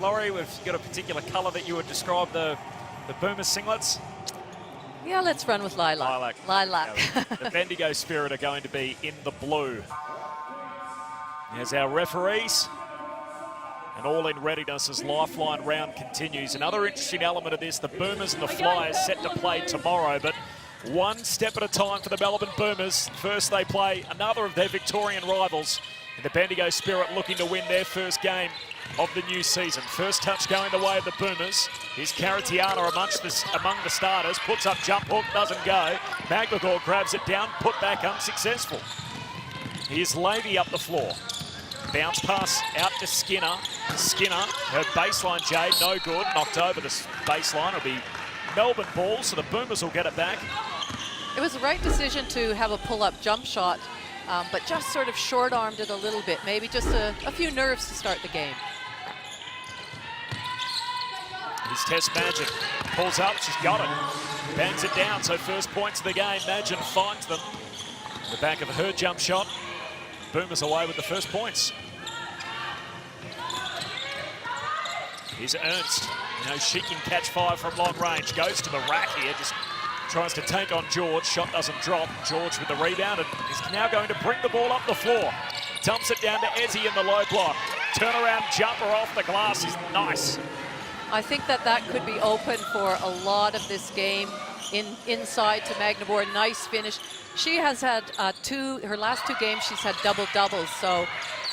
Laurie, we've got a particular colour that you would describe the Boomers singlets. Yeah, let's run with lilac. Lilac. Yeah, the Bendigo Spirit are going to be in the blue. There's our referees. And all in readiness as Lifeline round continues. Another interesting element of this, the Boomers and the Flyers set to play tomorrow, but one step at a time for the Melbourne Boomers. First they play another of their Victorian rivals, and the Bendigo Spirit looking to win their first game of the new season. First touch going the way of the Boomers. Here's Caratiana among the starters, puts up jump hook, doesn't go. Magbagor grabs it down, put back unsuccessful. Here's Levy up the floor. Bounce pass out to Skinner. Skinner, her baseline, Jade, no good. Knocked over the baseline. It'll be Melbourne ball, so the Boomers will get it back. It was the right decision to have a pull-up jump shot, but just sort of short-armed it a little bit. Maybe just a few nerves to start the game. Here's Tess Magin. Pulls up, she's got it. Bangs it down, so first points of the game. Magin finds them. The back of her jump shot. Boomers away with the first points. Here's Ernst. You know, she can catch fire from long range. Goes to the rack here, just tries to take on George. Shot doesn't drop. George with the rebound and is now going to bring the ball up the floor. Dumps it down to Ezzy in the low block. Turnaround jumper off the glass is nice. I think that could be open for a lot of this game. Inside to Magbagor, nice finish. She has had her last two games, she's had double-doubles, so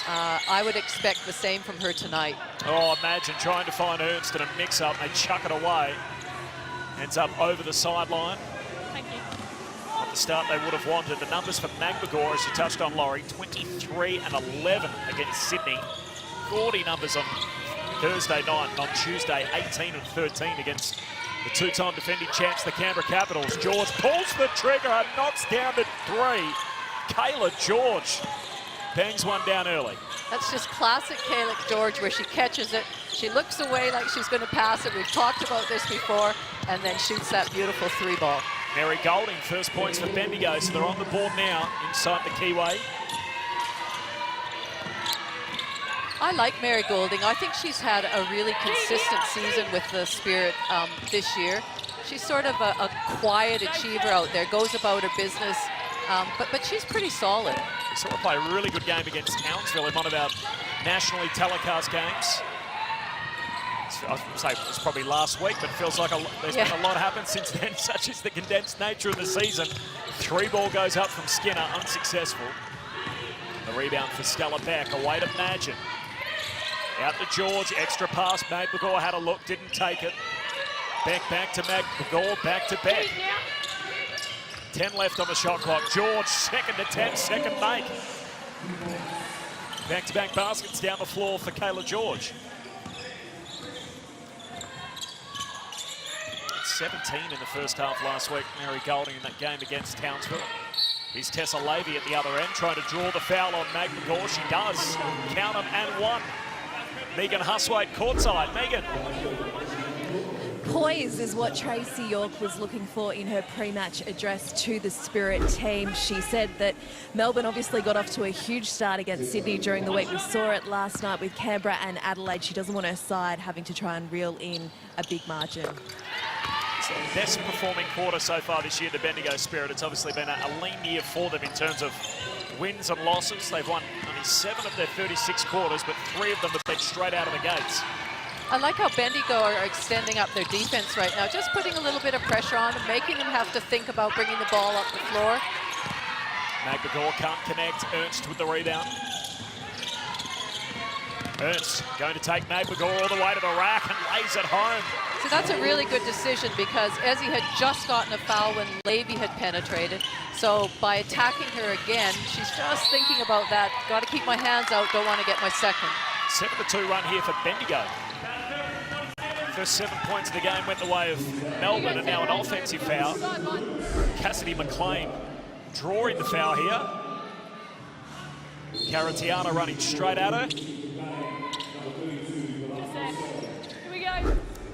I would expect the same from her tonight. Oh, imagine trying to find Ernst in a mix-up. They chuck it away. Ends up over the sideline. Thank you. At the start they would have wanted. The numbers for Magbagor, as you touched on, Laurie, 23 and 11 against Sydney. Gaudy numbers on Thursday night, and on Tuesday, 18 and 13 against the two-time defending champs, the Canberra Capitals. George pulls the trigger and knocks down to 3. Kayla George bangs one down early. That's just classic Kayla George, where she catches it, she looks away like she's going to pass it. We've talked about this before, and then shoots that beautiful 3-ball. Mary Golding, first points for Bendigo, so they're on the board now inside the keyway. I like Mary Golding. I think she's had a really consistent season with the Spirit this year. She's sort of a quiet achiever out there, goes about her business, but she's pretty solid. We saw her play a really good game against Townsville in one of our nationally telecast games. I'd say it was probably last week, but it feels like there's been a lot happened since then, such as the condensed nature of the season. 3-ball goes up from Skinner, unsuccessful. The rebound for Stella Beck, away to Magin. Out to George, extra pass. Magbagor had a look, didn't take it. Beck back to Magbagor, back to Beck. 10 left on the shot clock. George, second to 10, second make. Back-to-back baskets down the floor for Kayla George. 17 in the first half last week, Mary Golding in that game against Townsville. Here's Tessa Levy at the other end, trying to draw the foul on Magbagor. She does. Count them and one. Megan Huswaite courtside. Megan. Poise is what Tracy York was looking for in her pre-match address to the Spirit team. She said that Melbourne obviously got off to a huge start against Sydney during the week. We saw it last night with Canberra and Adelaide. She doesn't want her side having to try and reel in a big margin. It's the best performing quarter so far this year, the Bendigo Spirit. It's obviously been a lean year for them in terms of wins and losses. They've won only 7 of their 36 quarters, but 3 of them have been straight out of the gates. I like how Bendigo are extending up their defense right now, just putting a little bit of pressure on them, making them have to think about bringing the ball up the floor. Magbagor can't connect. Ernst with the rebound. Ernst going to take Magbagor all the way to the rack and lays it home. So that's a really good decision, because Ezzy had just gotten a foul when Levy had penetrated. So by attacking her again, she's just thinking about that. Got to keep my hands out, don't want to get my second. 7-2 run here for Bendigo. First 7 points of the game went the way of Melbourne, and now an offensive foul. Cassidy McLean drawing the foul here. Caratiana running straight at her.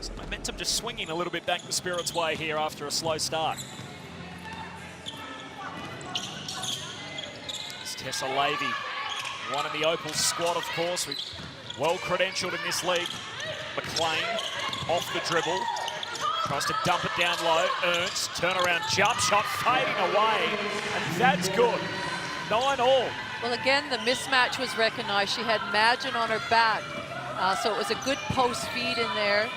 So momentum just swinging a little bit back the Spirit's way here after a slow start. It's Tessa Levy, one in the Opals squad, of course. Well credentialed in this league. McLean off the dribble. Tries to dump it down low. Ernst, turnaround jump shot, fading away. And that's good. 9-all. Well, again, the mismatch was recognized. She had Magin on her back. So it was a good post feed in there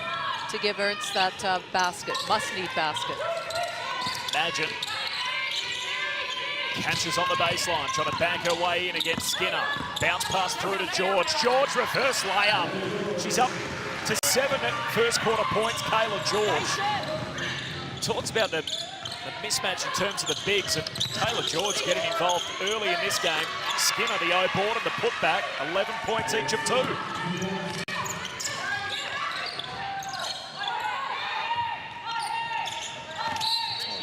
to give Ernst that basket, must-need basket. Magin catches on the baseline, trying to back her way in against Skinner. Bounce pass through to George. George reverse layup. She's up to 7 first quarter points, Kayla George. Talks about the mismatch in terms of the bigs, and Kayla George getting involved early in this game. Skinner the O-board and the putback, 11 points each of 2.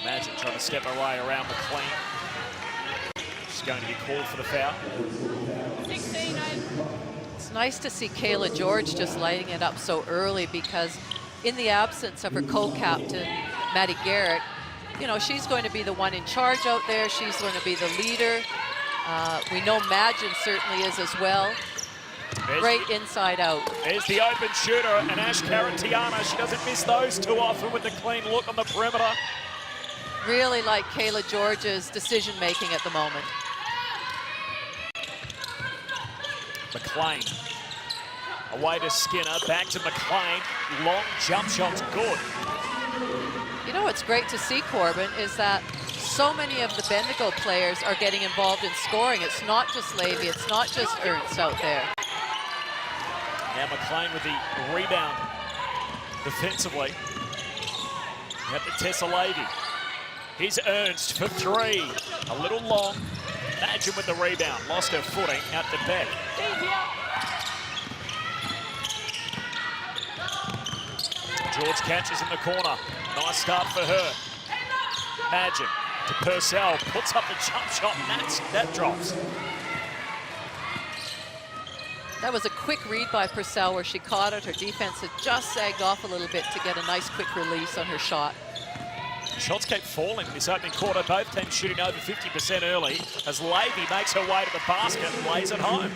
Magin trying to step her way around McLean. She's going to be called for the foul. 16. It's nice to see Kayla George just lighting it up so early, because in the absence of her co-captain, Maddie Garrett, you know, she's going to be the one in charge out there. She's going to be the leader. We know Magin certainly is as well. Great inside out. There's the open shooter, and Ash Caratiana. She doesn't miss those too often with the clean look on the perimeter. Really like Kayla George's decision-making at the moment. McLean away to Skinner, back to McLean. Long jump shot's good. You know what's great to see, Corbin, is that so many of the Bendigo players are getting involved in scoring. It's not just Levy, it's not just Ernst out there. Now McLean with the rebound defensively. You have the Tessa Levy. Here's Ernst for 3. A little long. Magin with the rebound. Lost her footing out to Beck. George catches in the corner. Nice start for her. Magin to Purcell. Puts up the jump shot, and that drops. That was a quick read by Purcell where she caught it. Her defense had just sagged off a little bit to get a nice quick release on her shot. Shots keep falling in this opening quarter. Both teams shooting over 50% early as Levy makes her way to the basket and lays it home.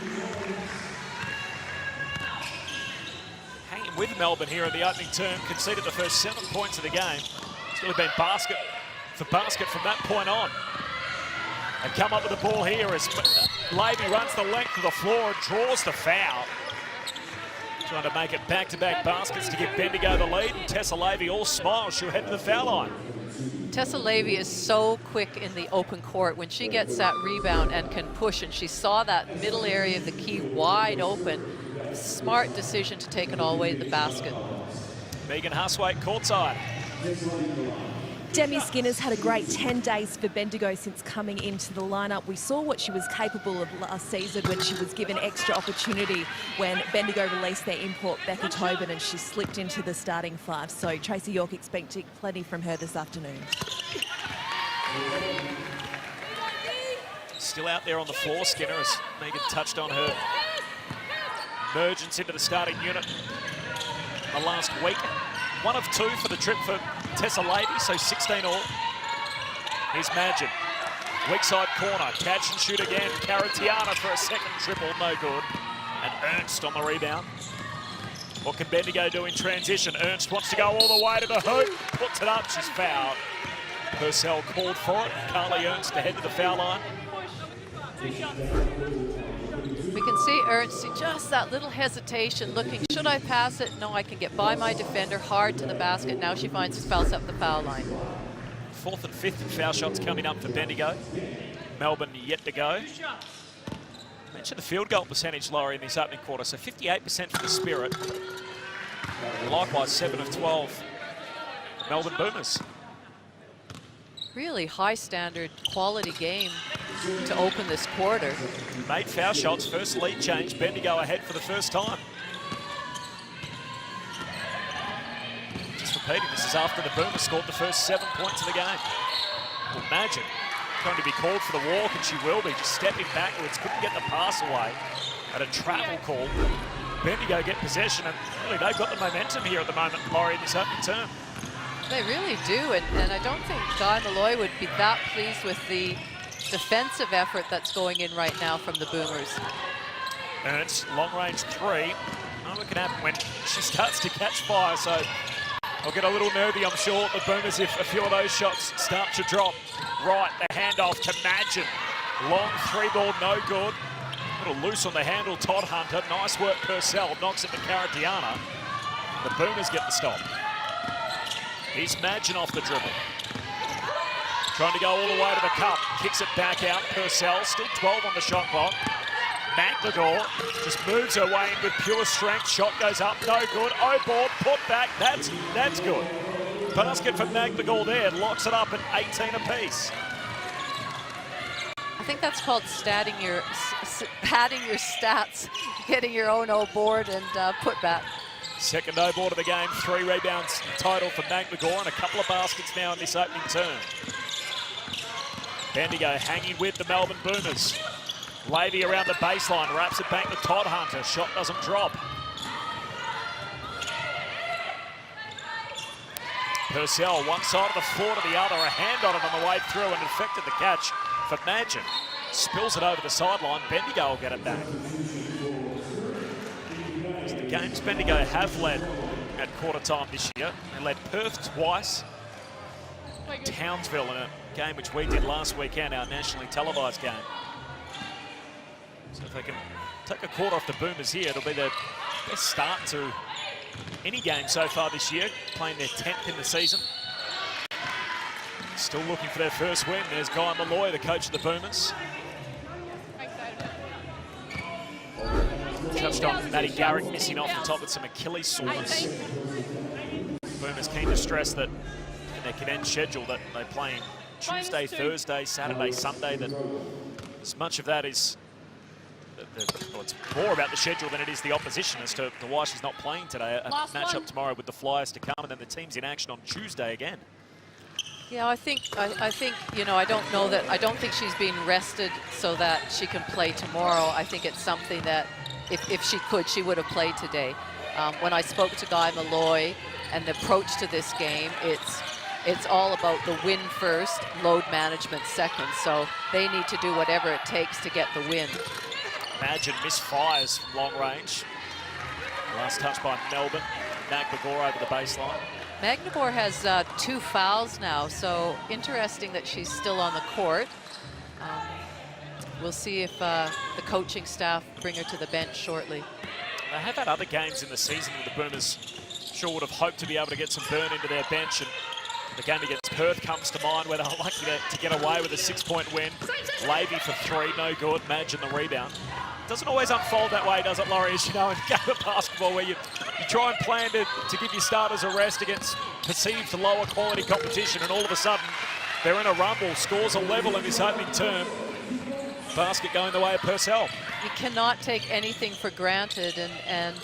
Hanging with Melbourne here in the opening term, conceded the first 7 points of the game. It's really been basket for basket from that point on. And come up with the ball here as Levy runs the length of the floor and draws the foul. Trying to make it back-to-back baskets to give Bendigo the lead. And Tessa Levy all smiles. She'll head to the foul line. Tessa Levy is so quick in the open court when she gets that rebound and can push, and she saw that middle area of the key wide open. Smart decision to take it all the way to the basket. Megan Huswaite courtside. Demi Skinner's had a great 10 days for Bendigo since coming into the lineup. We saw what she was capable of last season when she was given extra opportunity when Bendigo released their import Becca Tobin and she slipped into the starting 5. So Tracy York expecting plenty from her this afternoon. Still out there on the floor, Skinner, as Megan touched on her emergence into the starting unit the last week. 1 of 2 for the trip for Tessa Levy, so 16 all. Here's Magin. Weak side corner, catch and shoot again. Caratiana for a second triple, no good. And Ernst on the rebound. What can Bendigo do in transition? Ernst wants to go all the way to the hoop. Puts it up, she's fouled. Purcell called for it. Carly Ernst to head to the foul line. We can see Ernst, just that little hesitation, looking, should I pass it? No, I can get by my defender, hard to the basket. Now she finds herself up the foul line. 4th and 5th foul shots coming up for Bendigo. Melbourne yet to go. I mentioned the field goal percentage, Laurie, in this opening quarter, so 58% for the Spirit. Likewise, 7 of 12 Melbourne Boomers. Really high standard, quality game to open this quarter. Made foul shots, first lead change, Bendigo ahead for the first time. Just repeating, this is after the Boomers scored the first 7 points of the game. Well, Magin going to be called for the walk, and she will be, just stepping backwards, couldn't get the pass away at a travel call. Bendigo get possession, and really they've got the momentum here at the moment, Laurie, in this opening term. They really do, and I don't think Guy Malloy would be that pleased with the defensive effort that's going in right now from the Boomers. Ernst, long range 3. Oh, it can happen when she starts to catch fire, so I'll get a little nervy, I'm sure, the Boomers, if a few of those shots start to drop. Right, the handoff to Magin. Long three ball, no good. A little loose on the handle, Todd Hunter. Nice work, Purcell. Knocks it to Caradiana. The Boomers get the stop. Here's Magin off the dribble. Trying to go all the way to the cup. Kicks it back out. Purcell, still 12 on the shot clock. McNagore just moves her way in with pure strength. Shot goes up, no good. O-board, put back, that's good. Basket for McNagore there, locks it up at 18 apiece. I think that's called padding your stats, getting your own O-board and put back. Second O-board of the game, 3 rebounds total for McNagore and a couple of baskets now in this opening term. Bendigo hanging with the Melbourne Boomers. Levy around the baseline, wraps it back to Todd Hunter. Shot doesn't drop. Purcell, one side of the floor to the other. A hand on it on the way through and affected the catch for Magin. Spills it over the sideline. Bendigo will get it back. As the games Bendigo have led at quarter time this year. They led Perth twice. Townsville in a game which we did last weekend, our nationally televised game. So if they can take a quarter off the Boomers here, it'll be their best start to any game so far this year, playing their 10th in the season. Still looking for their first win. There's Guy Malloy, the coach of the Boomers. Touched on Matty Garrick missing off the top with some Achilles soreness. Boomers keen to stress that in their condensed schedule that they play Tuesday, Thursday, Saturday, Sunday, that as much of that is well, it's more about the schedule than it is the opposition as to why she's not playing today. A matchup tomorrow with the Flyers to come, and then the team's in action on Tuesday again. Yeah, I think you know, I don't think she's been rested so that she can play tomorrow. I think it's something that if she could, she would have played today. When I spoke to Guy Malloy and the approach to this game, it's all about the win first, load management second. So they need to do whatever it takes to get the win. Magin misfires from long range. Last touch by Melbourne. McNagore over the baseline. McNagore has 2 fouls now, so interesting that she's still on the court. We'll see if the coaching staff bring her to the bench shortly. They have had other games in the season where the Boomers sure would have hoped to be able to get some burn into their bench, and the game against Perth comes to mind where they're lucky to get away with a 6-point win. Levy for 3, no good. Magin the rebound. Doesn't always unfold that way, does it, Laurie? As you know, in a game of basketball where you try and plan to give your starters a rest against perceived lower quality competition, and all of a sudden they're in a rumble. Scores a level in this opening term. Basket going the way of Purcell. You cannot take anything for granted, and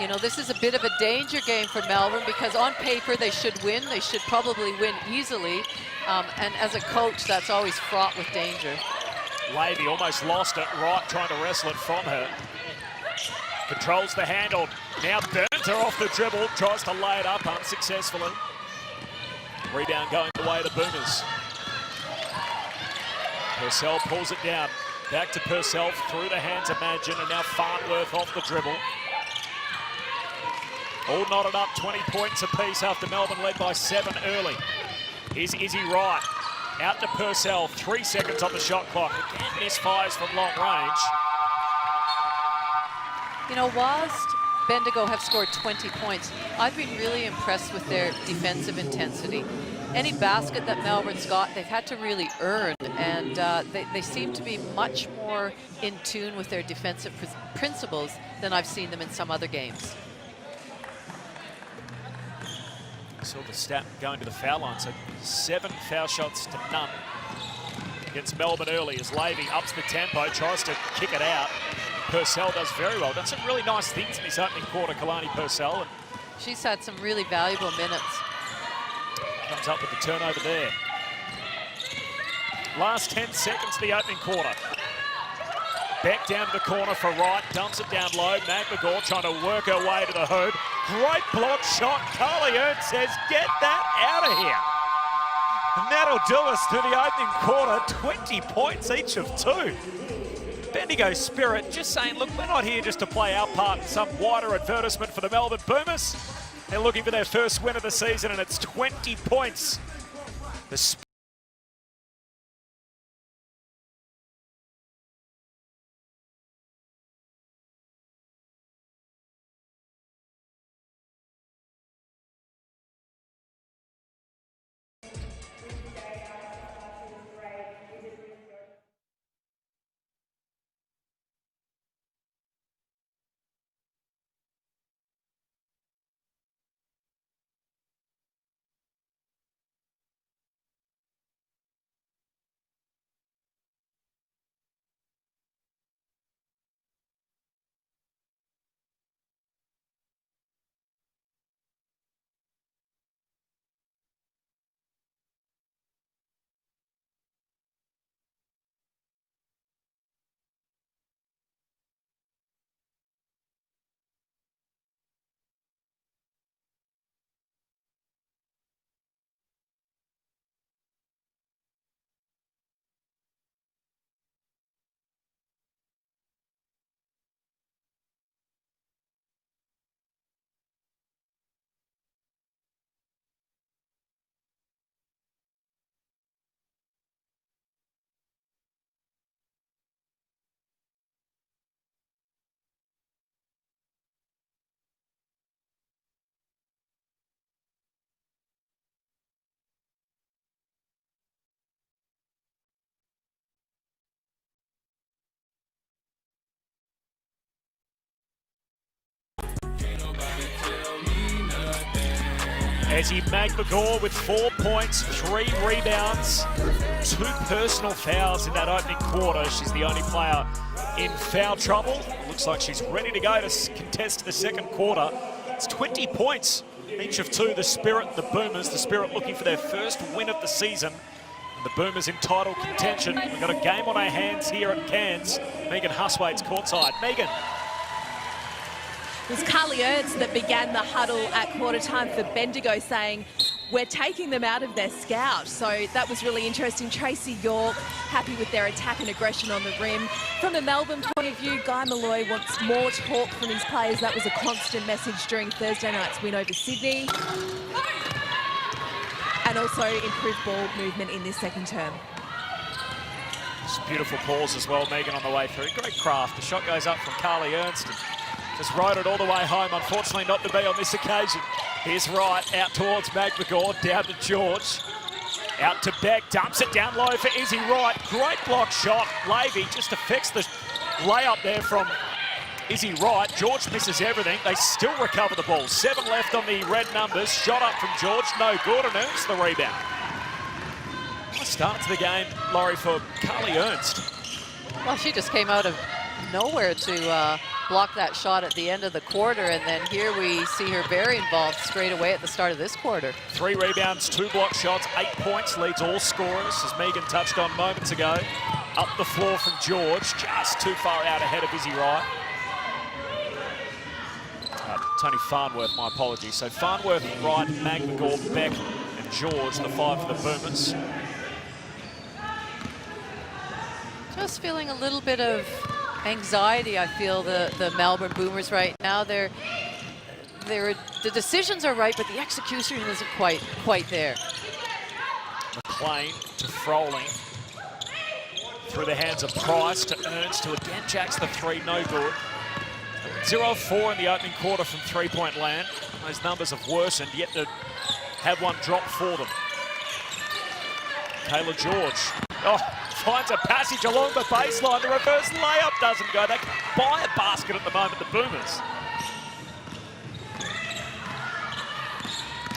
you know, this is a bit of a danger game for Melbourne because on paper they should win. They should probably win easily, and as a coach, that's always fraught with danger. Levy almost lost it, right, trying to wrestle it from her. Controls the handle, now burns her off the dribble, tries to lay it up unsuccessfully. Rebound going the way of the Boomers. Purcell pulls it down, back to Purcell, through the hands of Magin, and now Farnworth off the dribble. All knotted up, 20 points apiece after Melbourne led by 7 early. Here's Izzy Wright. Out to Purcell, 3 seconds on the shot clock. Again, misfires from long range. You know, whilst Bendigo have scored 20 points, I've been really impressed with their defensive intensity. Any basket that Melbourne's got, they've had to really earn, and they seem to be much more in tune with their defensive principles than I've seen them in some other games. Saw the stat going to the foul line, so 7 foul shots to none against Melbourne early as Levy ups the tempo, tries to kick it out. Purcell does very well. Done some really nice things in this opening quarter, Kalani Purcell. And she's had some really valuable minutes. Comes up with the turnover there. Last 10 seconds of the opening quarter. Beck down to the corner for Wright, dumps it down low. McNagore trying to work her way to the hoop. Great block shot. Carly Ernst says, get that out of here. And that'll do us through the opening quarter. 20 points each of 2. Bendigo Spirit just saying, look, we're not here just to play our part in some wider advertisement for the Melbourne Boomers. They're looking for their first win of the season, and it's 20 points. The Ezzy McGregor with 4 points, 3 rebounds, 2 personal fouls in that opening quarter. She's the only player in foul trouble. Looks like she's ready to go to contest the second quarter. It's 20 points, each of 2, the Spirit and the Boomers. The Spirit looking for their first win of the season. And the Boomers in title contention. We've got a game on our hands here at Cairns. Megan Huswaite's courtside. Megan. It was Carly Ernst that began the huddle at quarter time for Bendigo, saying, we're taking them out of their scout. So that was really interesting. Tracy York happy with their attack and aggression on the rim. From the Melbourne point of view, Guy Malloy wants more talk from his players. That was a constant message during Thursday night's win over Sydney. And also improved ball movement in this second term. Just beautiful pause as well, Megan, on the way through. Great craft. The shot goes up from Carly Ernst. Just rode it all the way home. Unfortunately not to be on this occasion. Here's Wright out towards McGregor, down to George. Out to Beck, dumps it down low for Izzy Wright. Great block shot. Levy just affects the layup there from Izzy Wright. George misses everything. They still recover the ball. 7 left on the red numbers. Shot up from George, no good, and earns the rebound. Nice start to the game, Laurie, for Carly Ernst. Well, she just came out of nowhere to block that shot at the end of the quarter, and then here we see her very involved straight away at the start of this quarter. 3 rebounds, 2 block shots, 8 points, leads all scorers, as Megan touched on moments ago. Up the floor from George, just too far out ahead of Izzy Wright. Tony Farnworth, my apologies. So Farnworth, Wright, McGregor, Beck, and George, the 5 for the Boomers. Just feeling a little bit of anxiety, I feel, the Melbourne Boomers right now. The decisions are right, but the execution isn't quite there. McLean to Froling. Through the hands of Price to Ernst, who again jacks the 3, no good. 0 of 4 in the opening quarter from three-point land. Those numbers have worsened, yet to have one drop for them. Kayla George. Finds a passage along the baseline. The reverse layup doesn't go. They can buy a basket at the moment, the Boomers.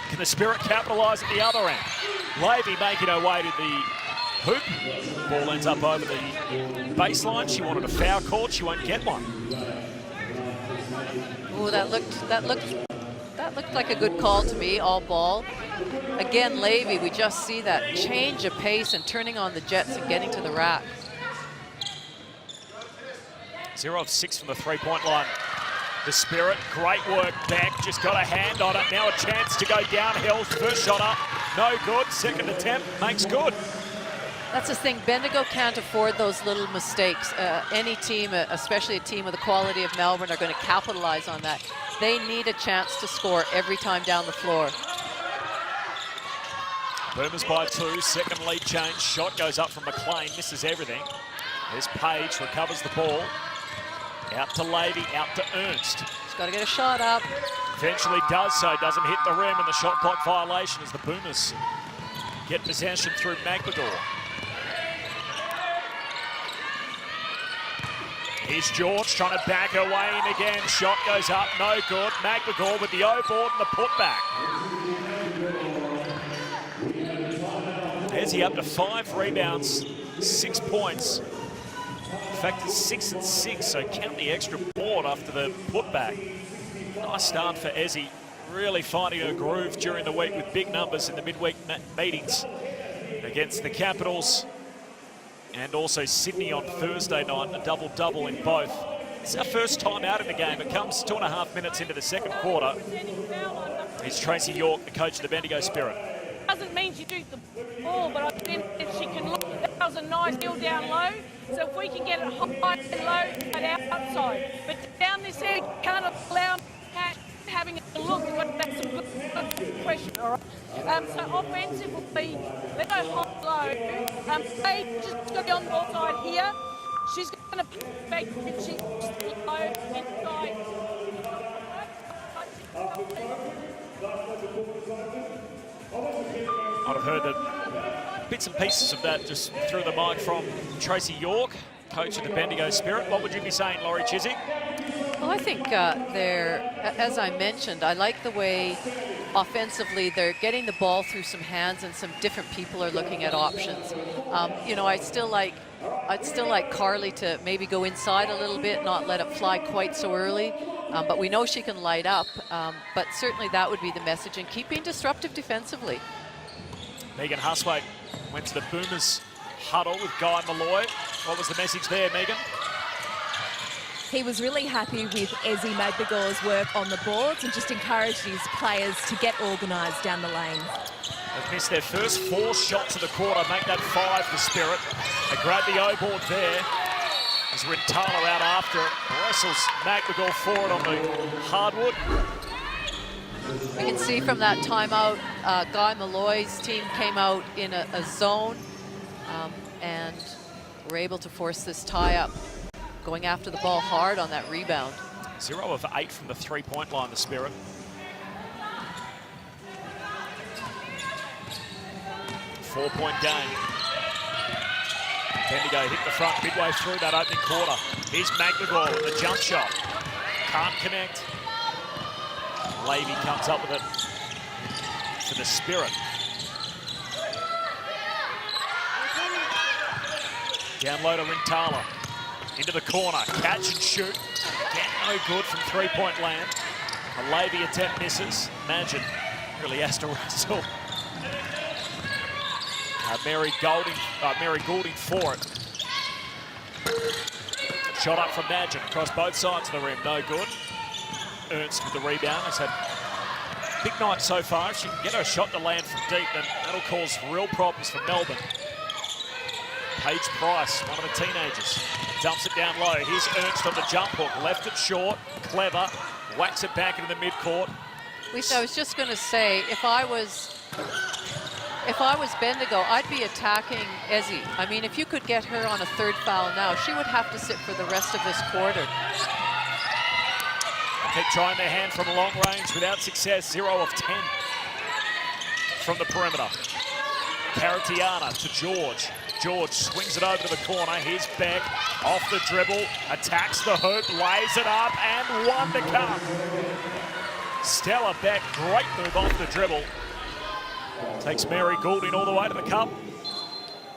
Can the Spirit capitalise at the other end? Levy making her way to the hoop. Ball ends up over the baseline. She wanted a foul called. She won't get one. Oh, that looked like a good call to me, all ball. Again, Levy, we just see that change of pace and turning on the jets and getting to the rack. 0 of 6 from the three-point line. The Spirit, great work back, just got a hand on it. Now a chance to go downhill. First shot up, no good. Second attempt, makes good. That's the thing. Bendigo can't afford those little mistakes. Any team, especially a team of the quality of Melbourne, are going to capitalize on that. They need a chance to score every time down the floor. Boomers by 2, second lead change. Shot goes up from McLean, misses everything. There's Page, recovers the ball. Out to Levy, out to Ernst. He's got to get a shot up. Eventually does so, doesn't hit the rim, and the shot clock violation as the Boomers get possession through Magmador. Here's George trying to back her way in again. Shot goes up, no good. Magmador with the O-board and the putback. There's he up to 5 rebounds, 6 points. In fact, it's 6 and 6, so count the extra board after the putback. Nice start for Ezzy, really finding her groove during the week with big numbers in the midweek meetings against the Capitals and also Sydney on Thursday night, a double-double in both. It's our first time out in the game. It comes 2.5 minutes into the second quarter. It's Tracy York, the coach of the Bendigo Spirit. Doesn't mean she shoots the ball, but I think if she can look, that was a nice hill down low. So if we can get it high and low and outside, but down this edge, can't allow having a look. But that's a good question. All right. So offensively, let's go high low. Paige just got to be on the ball side here. She's going to make she's low inside. I'd have heard that bits and pieces of that just through the mic from Tracy York, coach of the Bendigo Spirit. What would you be saying, Laurie Chiswick? Well, I think as I mentioned, I like the way offensively they're getting the ball through some hands and some different people are looking at options. You know, I'd still like Carly to maybe go inside a little bit, not let it fly quite so early. But we know she can light up. But certainly that would be the message, and keep being disruptive defensively. Megan Huswaite went to the Boomers huddle with Guy Malloy. What was the message there, Megan? He was really happy with Ezzy Magdagor's work on the boards and just encouraged his players to get organised down the lane. They've missed their first 4 shots of the quarter, make that 5 for Spirit. They grab the O-board there. As Rintala out after it, wrestles Magdagor forward on the hardwood. We can see from that timeout, Guy Malloy's team came out in a zone and were able to force this tie up, going after the ball hard on that rebound. 0 of 8 from the 3-point line, the Spirit. Four-point game. Bendigo hit the front midway through that opening quarter. Here's Magdagor with the jump shot. Can't connect. Levy comes up with it for the Spirit. Down low to Rintala. Into the corner. Catch and shoot. Again, no good from 3-point land. A Levy attempt misses. Imagine really has to wrestle. Mary Goulding for it. Shot up from Madgen across both sides of the rim, no good. Ernst with the rebound, has had a big night so far. If she can get her shot to land from deep, then that'll cause real problems for Melbourne. Paige Price, one of the teenagers, dumps it down low. Here's Ernst on the jump hook, left it short, clever, whacks it back into the midcourt. Lisa, I was just going to say, if I was Bendigo, I'd be attacking Ezzy. I mean, if you could get her on a 3rd foul now, she would have to sit for the rest of this quarter. They keep trying their hand from long range without success. 0 of 10 from the perimeter. Caratiana to George. George swings it over to the corner. Here's Beck off the dribble, attacks the hoop, lays it up, and 1 to come. Stella Beck, great move off the dribble. Takes Mary Goulding all the way to the cup.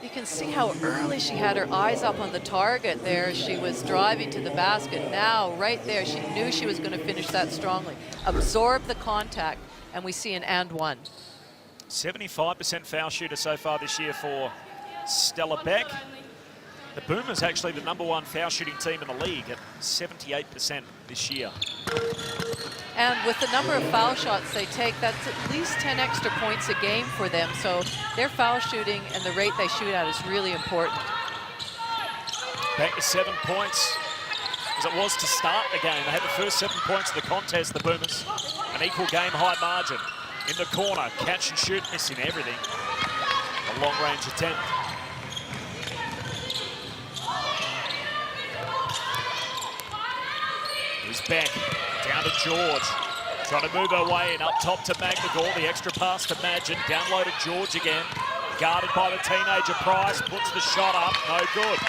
You can see how early she had her eyes up on the target there. She was driving to the basket. Now, right there, she knew she was going to finish that strongly. Absorb the contact, and we see an and 1. 75% foul shooter so far this year for Stella Beck. The Boomers actually the #1 foul shooting team in the league at 78% this year. And with the number of foul shots they take, that's at least 10 extra points a game for them. So their foul shooting and the rate they shoot at is really important. Back to 7 points, as it was to start the game. They had the first 7 points of the contest, the Boomers. An equal game high margin. In the corner, catch and shoot, missing everything. A long-range attempt. Here's Beck, down to George. Trying to move her way in, up top to McNagall. The extra pass to Madgen, down low to George again. Guarded by the teenager Price, puts the shot up, no good.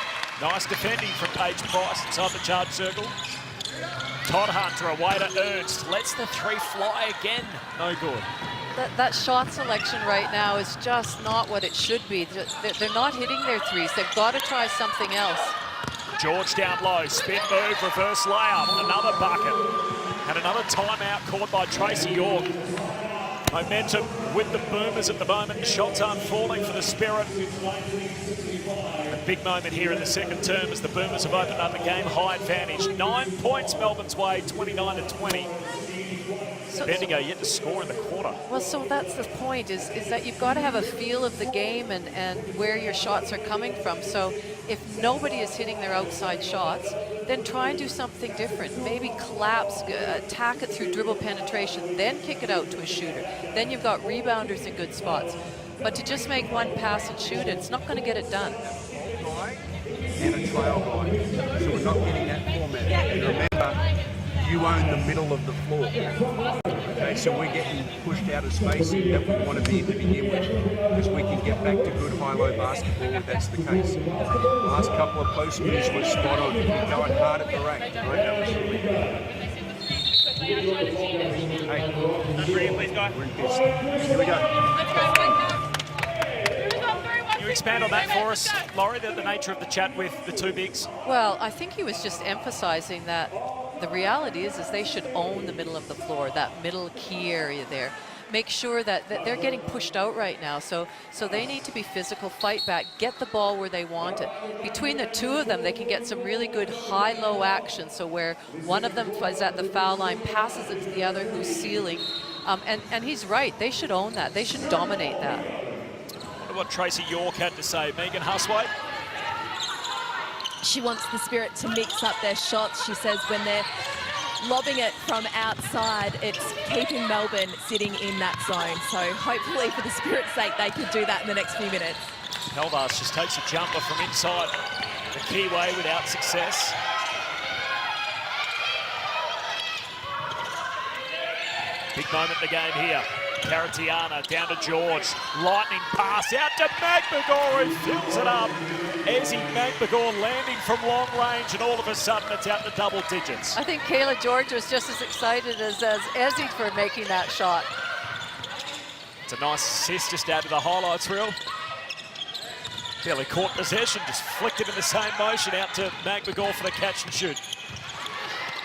Nice defending from Paige Price inside the charge circle. Todd Hunter away to Ernst, lets the three fly again, no good. That shot selection right now is just not what it should be. They're not hitting their threes. They've got to try something else. George down low, spin move, reverse layup, another bucket. And another timeout called by Tracy York. Momentum with the Boomers at the moment. The shots aren't falling for the Spirit. A big moment here in the second term as the Boomers have opened up a game high advantage. 9 points Melbourne's way, 29-20. Bendigo yet to score in the quarter. Well, so that's the point, is that you've got to have a feel of the game and where your shots are coming from. So if nobody is hitting their outside shots, then try and do something different. Maybe collapse, attack it through dribble penetration, then kick it out to a shooter. Then you've got rebounders in good spots. But to just make one pass and shoot it, it's not going to get it done. And a trail guy. So we're not getting that format. And remember, you own the middle of the floor. Okay, so we're getting pushed out of space that we want to be to begin with, because we can get back to good high-low basketball if that's the case. Last couple of post moves were spot on. We're going hard at the rack. Right? That was really good. Hey, please, guys. We're in business. Here we go. Can you expand on that for us, Laurie, the nature of the chat with the two bigs? Well, I think he was just emphasizing that the reality is they should own the middle of the floor, that middle key area there. Make sure that they're getting pushed out right now, so they need to be physical, fight back, get the ball where they want it. Between the two of them, they can get some really good high-low action, so where one of them is at the foul line, passes it to the other who's sealing. And he's right, they should own that. They should dominate that. I wonder what Tracy York had to say. Megan Husway? She wants the Spirit to mix up their shots. She says when they're lobbing it from outside, it's keeping Melbourne sitting in that zone. So hopefully for the Spirit's sake, they could do that in the next few minutes. Pelvas just takes a jumper from inside the keyway without success. Big moment in the game here. Caratiana down to George. Lightning pass out to McNagall, who fills it up. Ezzy McNagall landing from long range, and all of a sudden it's out to double digits. I think Kayla George was just as excited as Ezzy for making that shot. It's a nice assist, just out to the highlights reel. Barely caught possession, just flicked it in the same motion out to McNagall for the catch and shoot.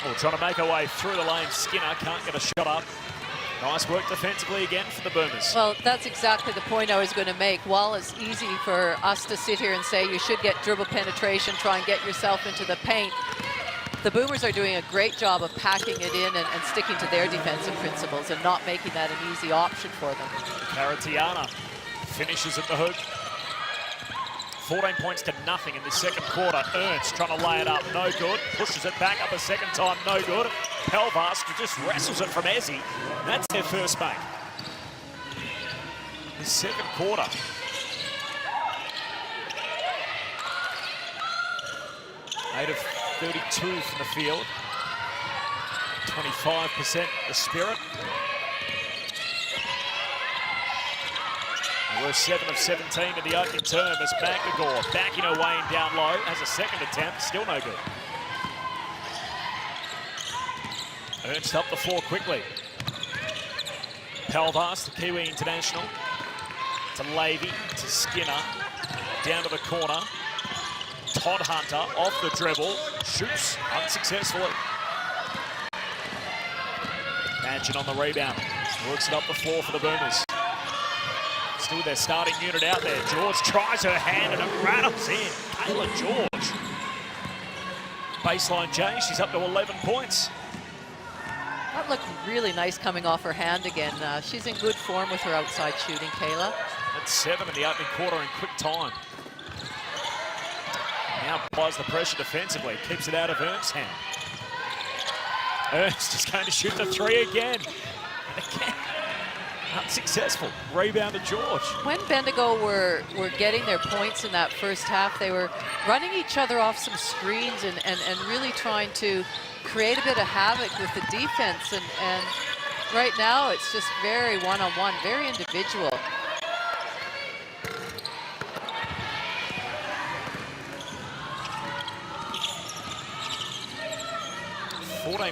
Oh, trying to make her way through the lane. Skinner can't get a shot up. Nice work defensively again for the Boomers. Well, that's exactly the point I was going to make. While it's easy for us to sit here and say you should get dribble penetration, try and get yourself into the paint, the Boomers are doing a great job of packing it in and sticking to their defensive principles and not making that an easy option for them. Caratiana finishes at the hook. 14 points to nothing in the second quarter. Ernst trying to lay it up, no good. Pushes it back up a second time, no good. Pelvas just wrestles it from Ezzy. That's their first make. The second quarter. Eight of 32 from the field. 25% the Spirit. We're 7 of 17 in the opening term as McNagall backing her way in down low. Has a second attempt, still no good. Ernst up the floor quickly. Pelvas, the Kiwi international. To Levy, to Skinner. Down to the corner. Todd Hunter off the dribble. Shoots unsuccessfully. Madgen on the rebound. Works it up the floor for the Boomers. Still their starting unit out there. George tries her hand and it rattles in. Kayla George. Baseline change, she's up to 11 points. That looked really nice coming off her hand again. She's in good form with her outside shooting, Kayla. That's 7 in the opening quarter in quick time. Now applies the pressure defensively, keeps it out of Ernst's hand. Ernst is going to shoot the 3 again. And again, unsuccessful. Rebound to George. When Bendigo were getting their points in that first half, they were running each other off some screens and really trying to create a bit of havoc with the defense. And right now, it's just very one-on-one, very individual.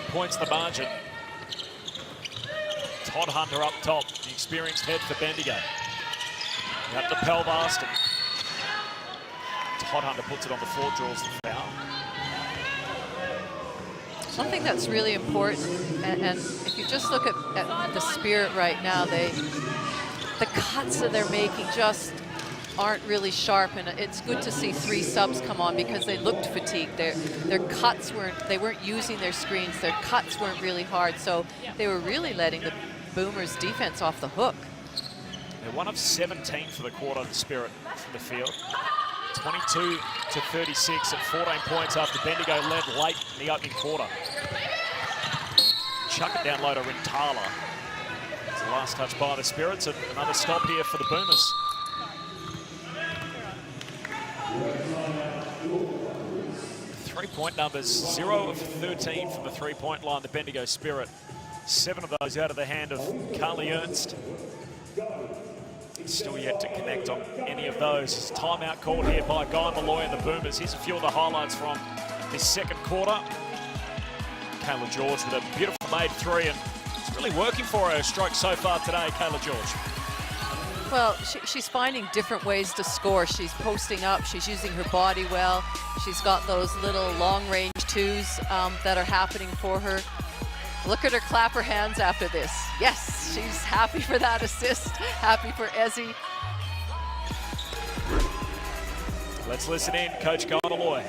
Points the margin. Todd Hunter up top, the experienced head for Bendigo. Up to Pelvaston. Todd Hunter puts it on the floor, draws the foul. Something that's really important, and if you just look at the Spirit right now, the cuts that they're making just aren't really sharp, and it's good to see 3 subs come on because they looked fatigued. Their cuts they weren't using their screens, their cuts weren't really hard, so they were really letting the Boomers defense off the hook. They're 1 of 17 for the quarter, the Spirit from the field. 22 to 36 at 14 points after Bendigo led late in the opening quarter. Chuck it down low to Rintala. It's the last touch by the Spirits, and another stop here for the Boomers. Three-point numbers, 0 of 13 from the three-point line, the Bendigo Spirit. 7 of those out of the hand of Carly Ernst. Still yet to connect on any of those. It's timeout called here by Guy Malloy and the Boomers. Here's a few of the highlights from this second quarter. Kayla George with a beautiful made 3, and it's really working for her stroke so far today, Kayla George. Well, she's finding different ways to score. She's posting up, she's using her body well. She's got those little long-range 2s that are happening for her. Look at her clap her hands after this. Yes, she's happy for that assist, happy for Ezzy. Let's listen in, Coach Guy Malloy.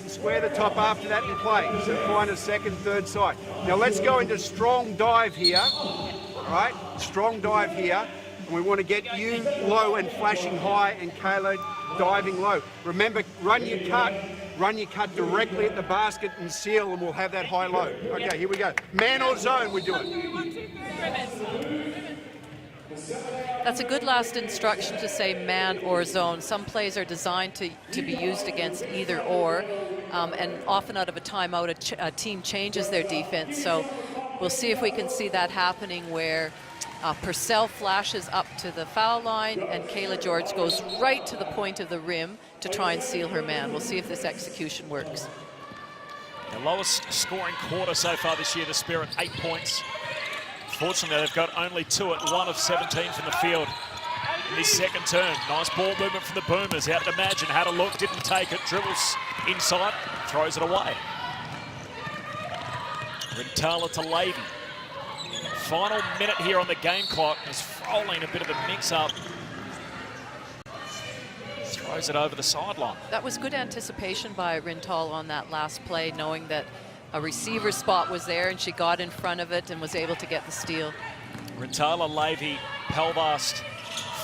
Square the top after that and play. So find a second, third side. Now let's go into strong dive here. All right, strong dive here. And we want to get you low and flashing high and Kayla diving low. Remember, run your cut directly at the basket and seal, and we'll have that high low. Okay, here we go. Man or zone, we do it. That's a good last instruction to say man or zone. Some plays are designed to be used against either or, and often out of a timeout, a team changes their defense. So we'll see if we can see that happening where Purcell flashes up to the foul line and Kayla George goes right to the point of the rim to try and seal her man. We'll see if this execution works. The lowest scoring quarter so far this year, the Spirit, 8 points. Fortunately, they've got only 2 at 1 of 17 from the field in this second turn. Nice ball movement from the Boomers. Out to Imagine, had a look, didn't take it, dribbles inside, throws it away. Rintala to Levy. Final minute here on the game clock is Froling, a bit of a mix-up. Throws it over the sideline. That was good anticipation by Rintal on that last play, knowing that a receiver spot was there and she got in front of it and was able to get the steal. Rintala, Levy, Pelvast,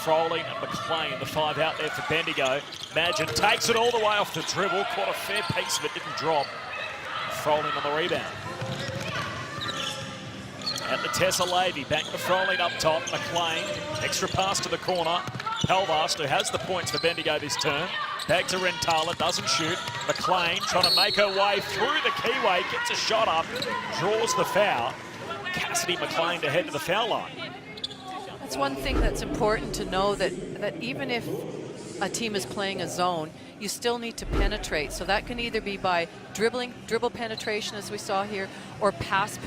Froling and McLean, the 5 out there for Bendigo. Imagine takes it all the way off the dribble, caught a fair piece of it, didn't drop. Froling on the rebound. At the Tessa Levy, back to Froling up top, McLean, extra pass to the corner. Pelvast, who has the points for Bendigo this turn. Back to Rintala, doesn't shoot. McLean trying to make her way through the keyway, gets a shot up, draws the foul. Cassidy McLean to head to the foul line. That's one thing that's important to know, that even if a team is playing a zone, you still need to penetrate. So that can either be by dribble penetration, as we saw here, or pass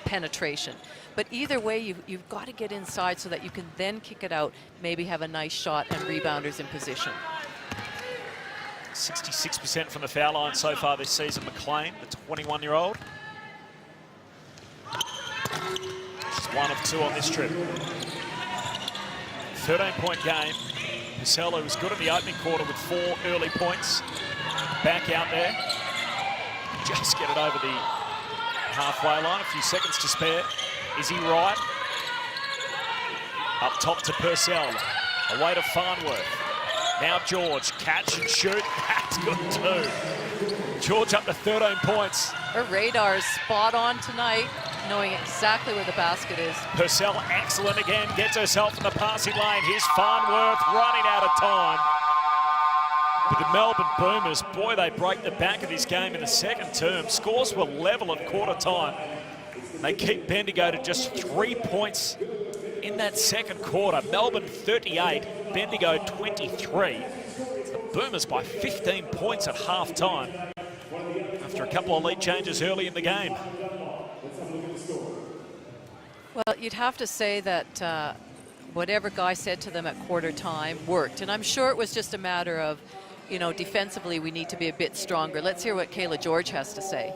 penetration. But either way, you've got to get inside so that you can then kick it out, maybe have a nice shot and rebounders in position. 66% from the foul line so far this season, McLean, the 21-year-old. She's 1 of 2 on this trip. 13-point game. Purcell was good in the opening quarter with 4 early points. Back out there. Just get it over the halfway line. A few seconds to spare. Is he right? Up top to Purcell. Away to Farnworth. Now George. Catch and shoot. That's good too. George up to 13 points. Her radar is spot on tonight, knowing exactly where the basket is. Purcell excellent again. Gets herself in the passing lane. Here's Farnworth running out of time. But the Melbourne Boomers, boy, they break the back of this game in the second term. Scores were level at quarter time. They keep Bendigo to just 3 points in that second quarter. Melbourne 38, Bendigo 23. The Boomers by 15 points at half time after a couple of lead changes early in the game. Well, you'd have to say that whatever Guy said to them at quarter time worked. And I'm sure it was just a matter of, you know, defensively we need to be a bit stronger. Let's hear what Kayla George has to say.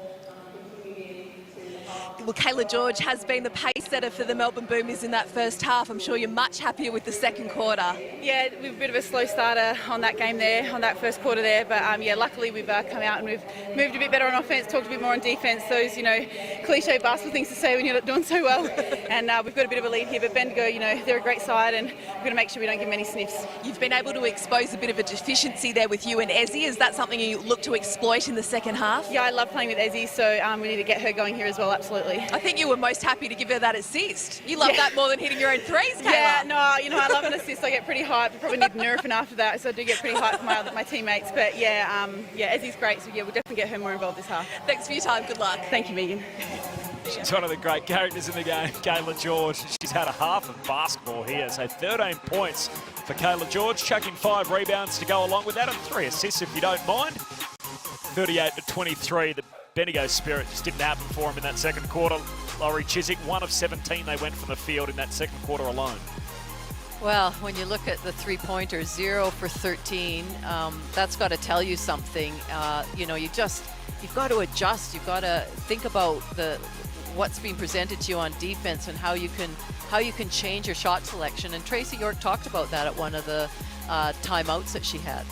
Well, Kayla George has been the pace setter for the Melbourne Boomers in that first half. I'm sure you're much happier with the second quarter. Yeah, we've a bit of a slow starter on that game there, on that first quarter there. But yeah, luckily we've come out and we've moved a bit better on offense, talked a bit more on defense. Those, you know, cliche basketball things to say when you're not doing so well. And we've got a bit of a lead here. But Bendigo, you know, they're a great side, and we're going to make sure we don't give them any sniffs. You've been able to expose a bit of a deficiency there with you and Ezzy. Is that something you look to exploit in the second half? Yeah, I love playing with Ezzy, so we need to get her going here as well. Absolutely. I think you were most happy to give her that assist. You love that more than hitting your own threes, Kayla. Yeah, no, you know, I love an assist. I get pretty hyped. I probably need nerfing after that, so I do get pretty hyped for my teammates. But yeah, Ezzy's great, so yeah, we'll definitely get her more involved this half. Thanks for your time. Good luck. Thank you, Megan. She's one of the great characters in the game, Kayla George. She's had a half of basketball here, so 13 points for Kayla George, chucking 5 rebounds to go along with that, and 3 assists if you don't mind. 38-23, the Bendigo Spirit just didn't happen for him in that second quarter. Laurie Chiswick, 1 of 17 they went from the field in that second quarter alone. Well, when you look at the three-pointers, 0 for 13, that's got to tell you something. You know, you've got to adjust. You've got to think about what's being presented to you on defense and how you can change your shot selection. And Tracy York talked about that at one of the timeouts that she had.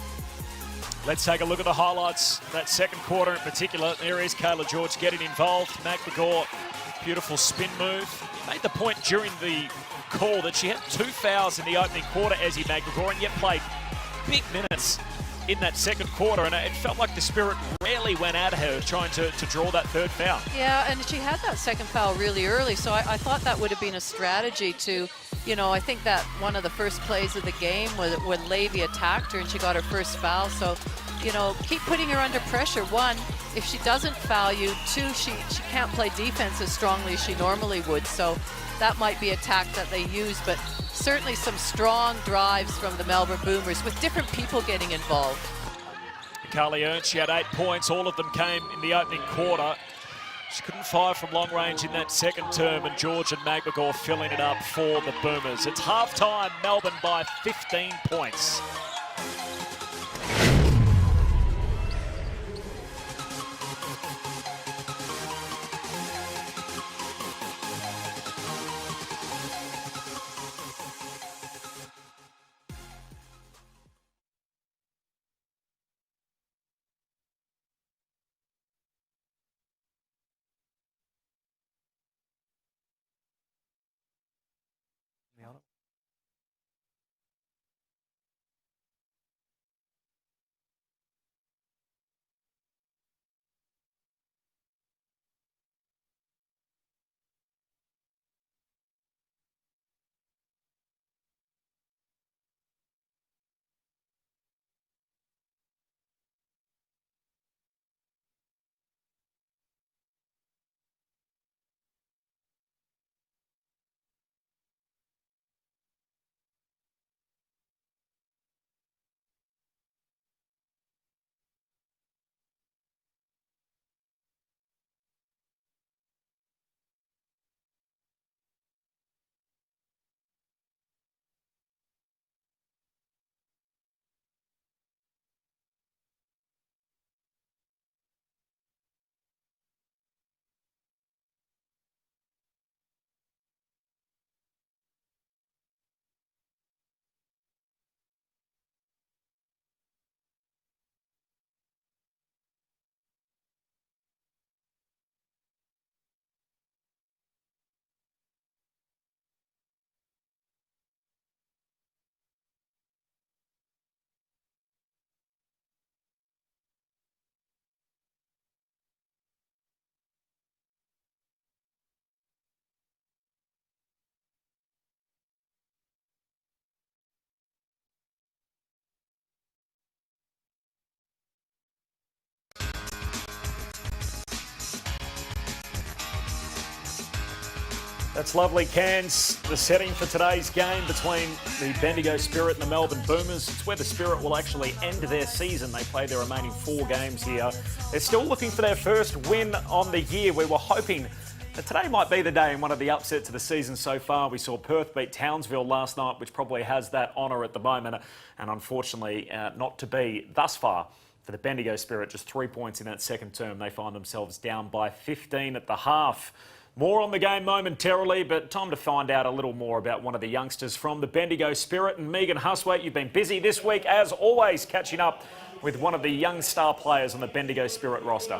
Let's take a look at the highlights. That second quarter in particular. There is Kayla George getting involved. McGregor, beautiful spin move. Made the point during the call that she had 2 fouls in the opening quarter, Ezzy McGregor, and yet played big minutes in that second quarter, and it felt like the Spirit rarely went at her trying to draw that third foul. Yeah, and she had that second foul really early, so I thought that would have been a strategy to, you know, I think that one of the first plays of the game was when Levy attacked her and she got her first foul. So, you know, keep putting her under pressure. 1, if she doesn't foul you. 2, she can't play defense as strongly as she normally would. So that might be a tack that they use, but certainly some strong drives from the Melbourne Boomers with different people getting involved. Carly Ernst, she had 8 points. All of them came in the opening quarter. She couldn't fire from long range in that second term, and George and McGregor filling it up for the Boomers. It's half-time, Melbourne by 15 points. That's lovely, Cairns. The setting for today's game between the Bendigo Spirit and the Melbourne Boomers. It's where the Spirit will actually end their season. They play their remaining 4 games here. They're still looking for their first win on the year. We were hoping that today might be the day in one of the upsets of the season so far. We saw Perth beat Townsville last night, which probably has that honour at the moment. And unfortunately, not to be thus far for the Bendigo Spirit. Just 3 points in that second term. They find themselves down by 15 at the half. More on the game momentarily, but time to find out a little more about one of the youngsters from the Bendigo Spirit. And Megan Huswaite, you've been busy this week, as always, catching up with one of the young star players on the Bendigo Spirit roster.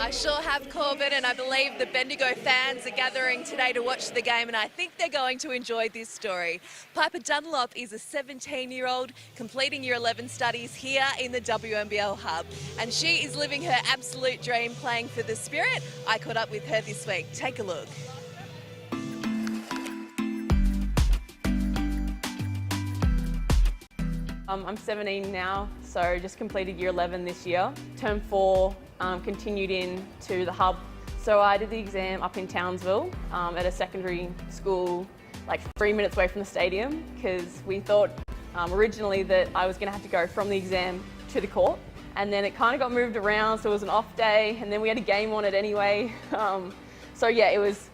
I sure have, Corbin, and I believe the Bendigo fans are gathering today to watch the game, and I think they're going to enjoy this story. Piper Dunlop is a 17-year-old completing Year 11 studies here in the WNBL Hub, and she is living her absolute dream playing for the Spirit. I caught up with her this week. Take a look. I'm 17 now, so just completed Year 11 this year. Term 4 continued into the hub. So I did the exam up in Townsville at a secondary school, like 3 minutes away from the stadium, because we thought originally that I was going to have to go from the exam to the court, and then it kind of got moved around, so it was an off day, and then we had a game on it anyway. So yeah, it was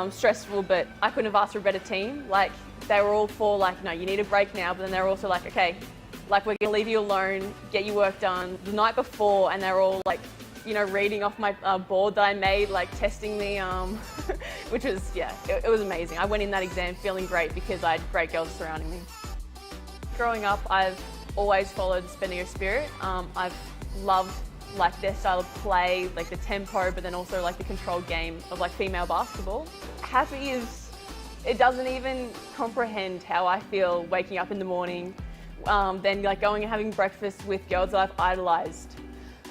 stressful, but I couldn't have asked for a better team. Like, they were all for like, no, you need a break now, but then they were also like, okay, like, we're gonna leave you alone, get your work done. The night before, and they were all like, you know, reading off my board that I made, like testing me, which was, yeah, it was amazing. I went in that exam feeling great because I had great girls surrounding me. Growing up, I've always followed the Bendigo Spirit. I've loved like their style of play, like the tempo, but then also like the controlled game of like female basketball. Happy is, it doesn't even comprehend how I feel waking up in the morning, then like going and having breakfast with girls that I've idolised.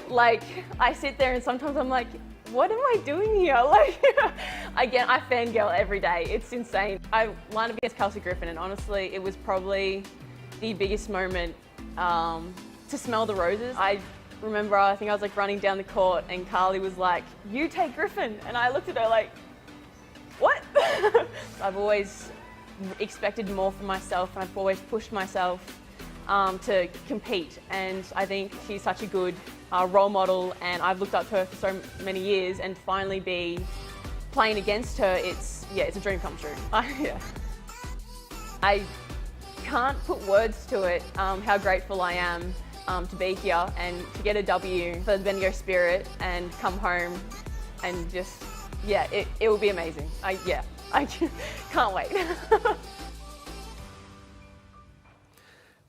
Like, I sit there and sometimes I'm like, what am I doing here? Like, I fangirl every day. It's insane. I lined up against Kelsey Griffin, and honestly, it was probably the biggest moment to smell the roses. I remember, I think I was like running down the court and Carly was like, you take Griffin. And I looked at her like, what? I've always expected more from myself, and I've always pushed myself to compete, and I think she's such a good role model, and I've looked up to her for so many years, and finally be playing against her, it's a dream come true. I can't put words to it, how grateful I am to be here and to get a W for the Bendigo Spirit and come home and just, yeah, it will be amazing. I can't wait.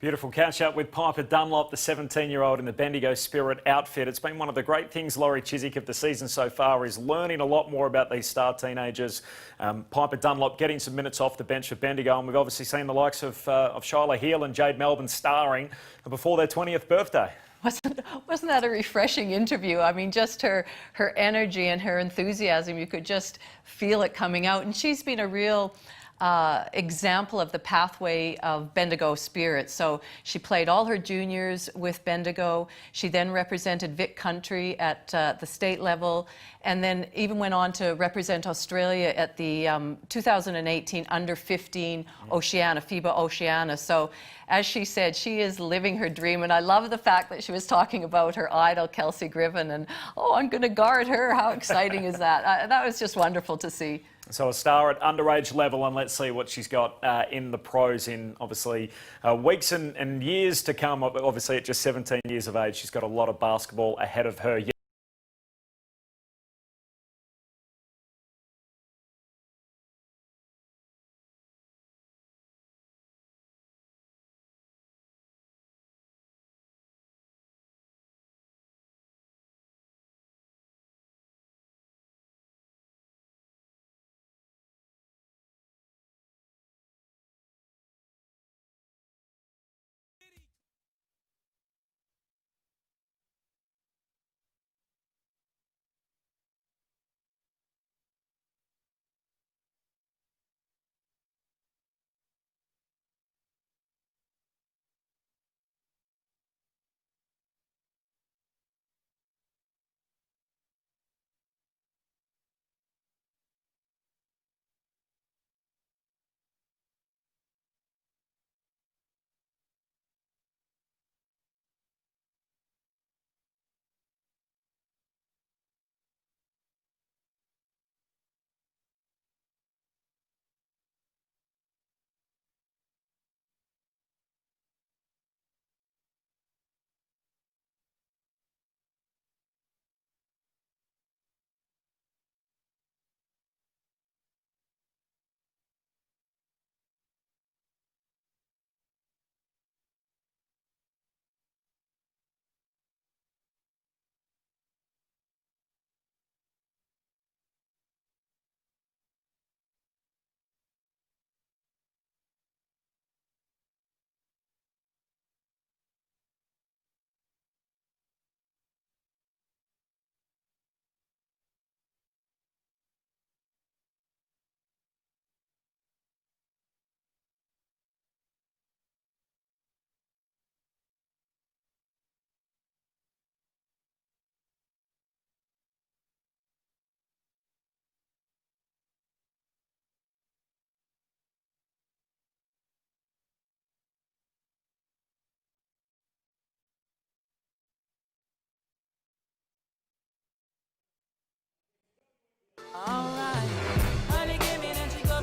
Beautiful catch up with Piper Dunlop, the 17-year-old in the Bendigo Spirit outfit. It's been one of the great things, Laurie Chiswick, of the season so far, is learning a lot more about these star teenagers. Piper Dunlop getting some minutes off the bench for Bendigo, and we've obviously seen the likes of Shyla Heal and Jade Melbourne starring before their 20th birthday. Wasn't that a refreshing interview? I mean, just her energy and her enthusiasm, you could just feel it coming out. And she's been a real example of the pathway of Bendigo Spirit. So she played all her juniors with Bendigo. She then represented Vic Country at the state level, and then even went on to represent Australia at the 2018 Under-15 Oceania, FIBA Oceania. So as she said, she is living her dream, and I love the fact that she was talking about her idol, Kelsey Griffin, and, oh, I'm going to guard her. How exciting is that? That was just wonderful to see. So a star at underage level, and let's see what she's got in the pros in, obviously, weeks and years to come. Obviously, at just 17 years of age, she's got a lot of basketball ahead of her.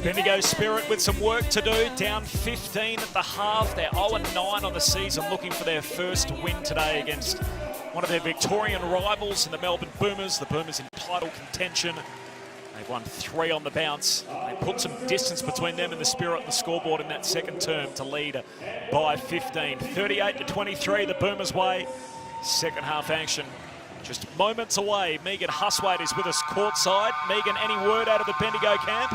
Bendigo Spirit with some work to do, down 15 at the half. They're 0-9 on the season, looking for their first win today against one of their Victorian rivals in the Melbourne Boomers. The Boomers in title contention. They've won 3 on the bounce. They put some distance between them and the Spirit on the scoreboard in that second term to lead by 15. 38-23, the Boomers' way. Second half action just moments away. Megan Huswaite is with us courtside. Megan, any word out of the Bendigo camp?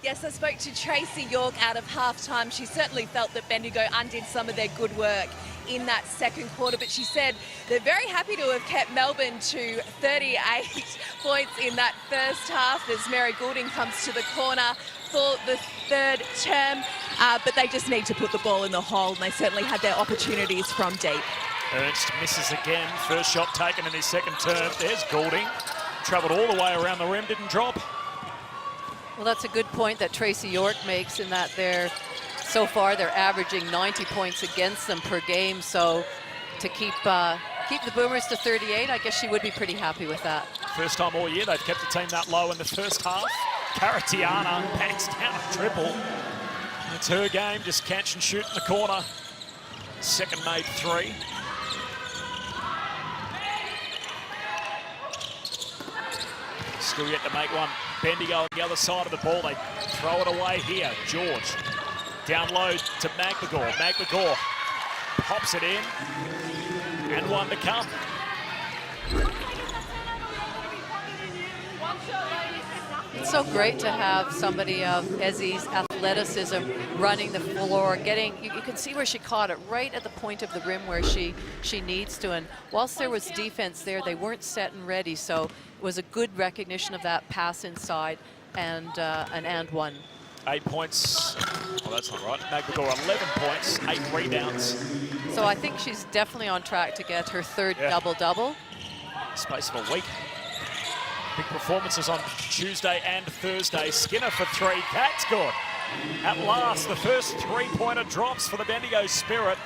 Yes, I spoke to Tracy York out of halftime. She certainly felt that Bendigo undid some of their good work in that second quarter, but she said they're very happy to have kept Melbourne to 38 points in that first half as Mary Goulding comes to the corner for the third term, but they just need to put the ball in the hole, and they certainly had their opportunities from deep. Ernst misses again. First shot taken in his second term. There's Goulding. Travelled all the way around the rim, didn't drop. Well, that's a good point that Tracy York makes in that so far they're averaging 90 points against them per game. So to keep the Boomers to 38, I guess she would be pretty happy with that. First time all year they've kept the team that low in the first half. Caratiana banks down a triple. It's her game, just catch and shoot in the corner. Second made 3. Still yet to make one. Bendigo on the other side of the ball. They throw it away here. George down low to McMagor. McMagor pops it in. And one to come. It's so great to have somebody of Ezzy's athleticism running the floor, you can see where she caught it right at the point of the rim where she needs to. And whilst there was defense there, they weren't set and ready. So it was a good recognition of that pass inside and an and one. 8 points. Oh, that's not right. McMagor 11 points, 8 rebounds. So I think she's definitely on track to get her third double-double. Space of a week. Big performances on Tuesday and Thursday. Skinner for 3. That's good. At last, the first 3-pointer drops for the Bendigo Spirit.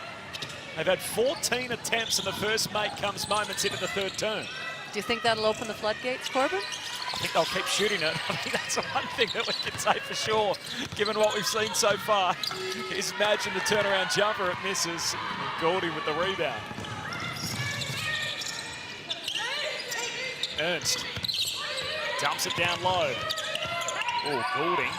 They've had 14 attempts and the first make comes moments into the third term. Do you think that'll open the floodgates, Corbin? I think they'll keep shooting it. I think that's the one thing that we can say for sure, given what we've seen so far. Is imagine the turnaround jumper, it misses. Goulding with the rebound. Ernst dumps it down low. Oh, Goulding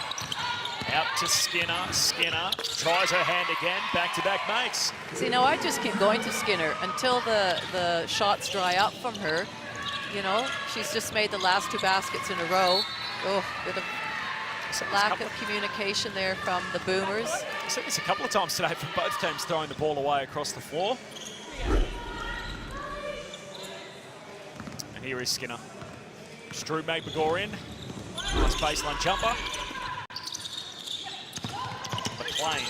out to Skinner. Skinner tries her hand again. Back-to-back makes. See, now I just keep going to Skinner until the shots dry up from her. You know, she's just made the last 2 baskets in a row. Oh, with a lack of communication there from the Boomers. I've seen this a couple of times today from both teams throwing the ball away across the floor. And here is Skinner. Drew McMagor in. Nice baseline jumper. McLean.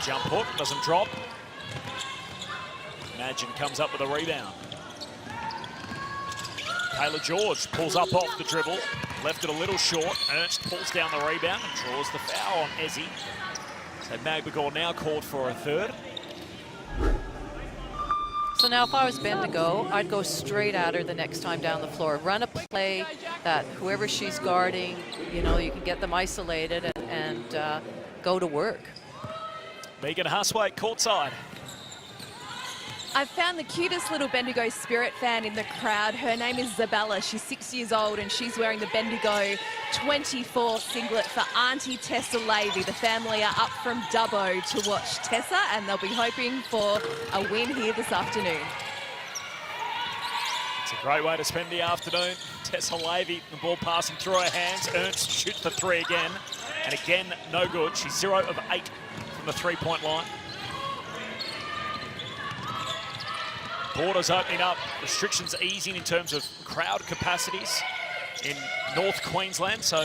Jump hook, doesn't drop. Imagine comes up with a rebound. Taylor George pulls up off the dribble. Left it a little short. Ernst pulls down the rebound and draws the foul on Ezzy. So McMagor now called for a third. So now if I was Bendigo, I'd go straight at her the next time down the floor. Run a play that whoever she's guarding, you know, you can get them isolated and go to work. Megan Huswaite courtside. I found the cutest little Bendigo Spirit fan in the crowd. Her name is Zabella. She's 6 years old and she's wearing the Bendigo 24 singlet for Auntie Tessa Lavey. The family are up from Dubbo to watch Tessa and they'll be hoping for a win here this afternoon. It's a great way to spend the afternoon. Tessa Lavey, the ball passing through her hands. Ernst shoots the 3 again. And again, no good. She's 0 of 8 from the 3-point line. Borders opening up, restrictions easing in terms of crowd capacities in North Queensland. So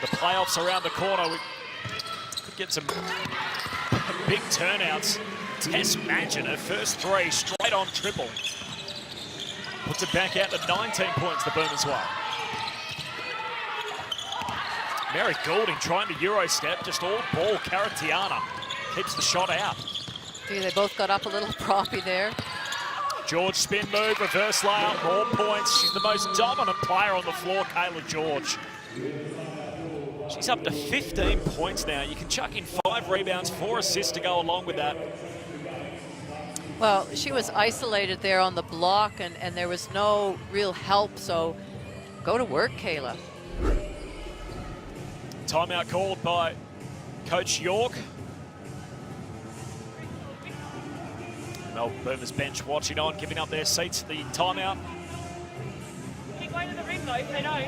the playoffs around the corner, we could get some big turnouts. Tess Madgen, her first 3, straight on triple. Puts it back out to 19 points the Boomers' way. Mary Goulding trying to Euro step, just all ball. Caratiana keeps the shot out. See, they both got up a little proppy there. George spin move, reverse layup, more points. She's the most dominant player on the floor, Kayla George. She's up to 15 points now. You can chuck in 5 rebounds, 4 assists to go along with that. Well, she was isolated there on the block, and there was no real help, so go to work, Kayla. Timeout called by Coach York. Melbourne Boomers bench watching on, giving up their seats at the timeout. Keep going to the rim though, if they don't.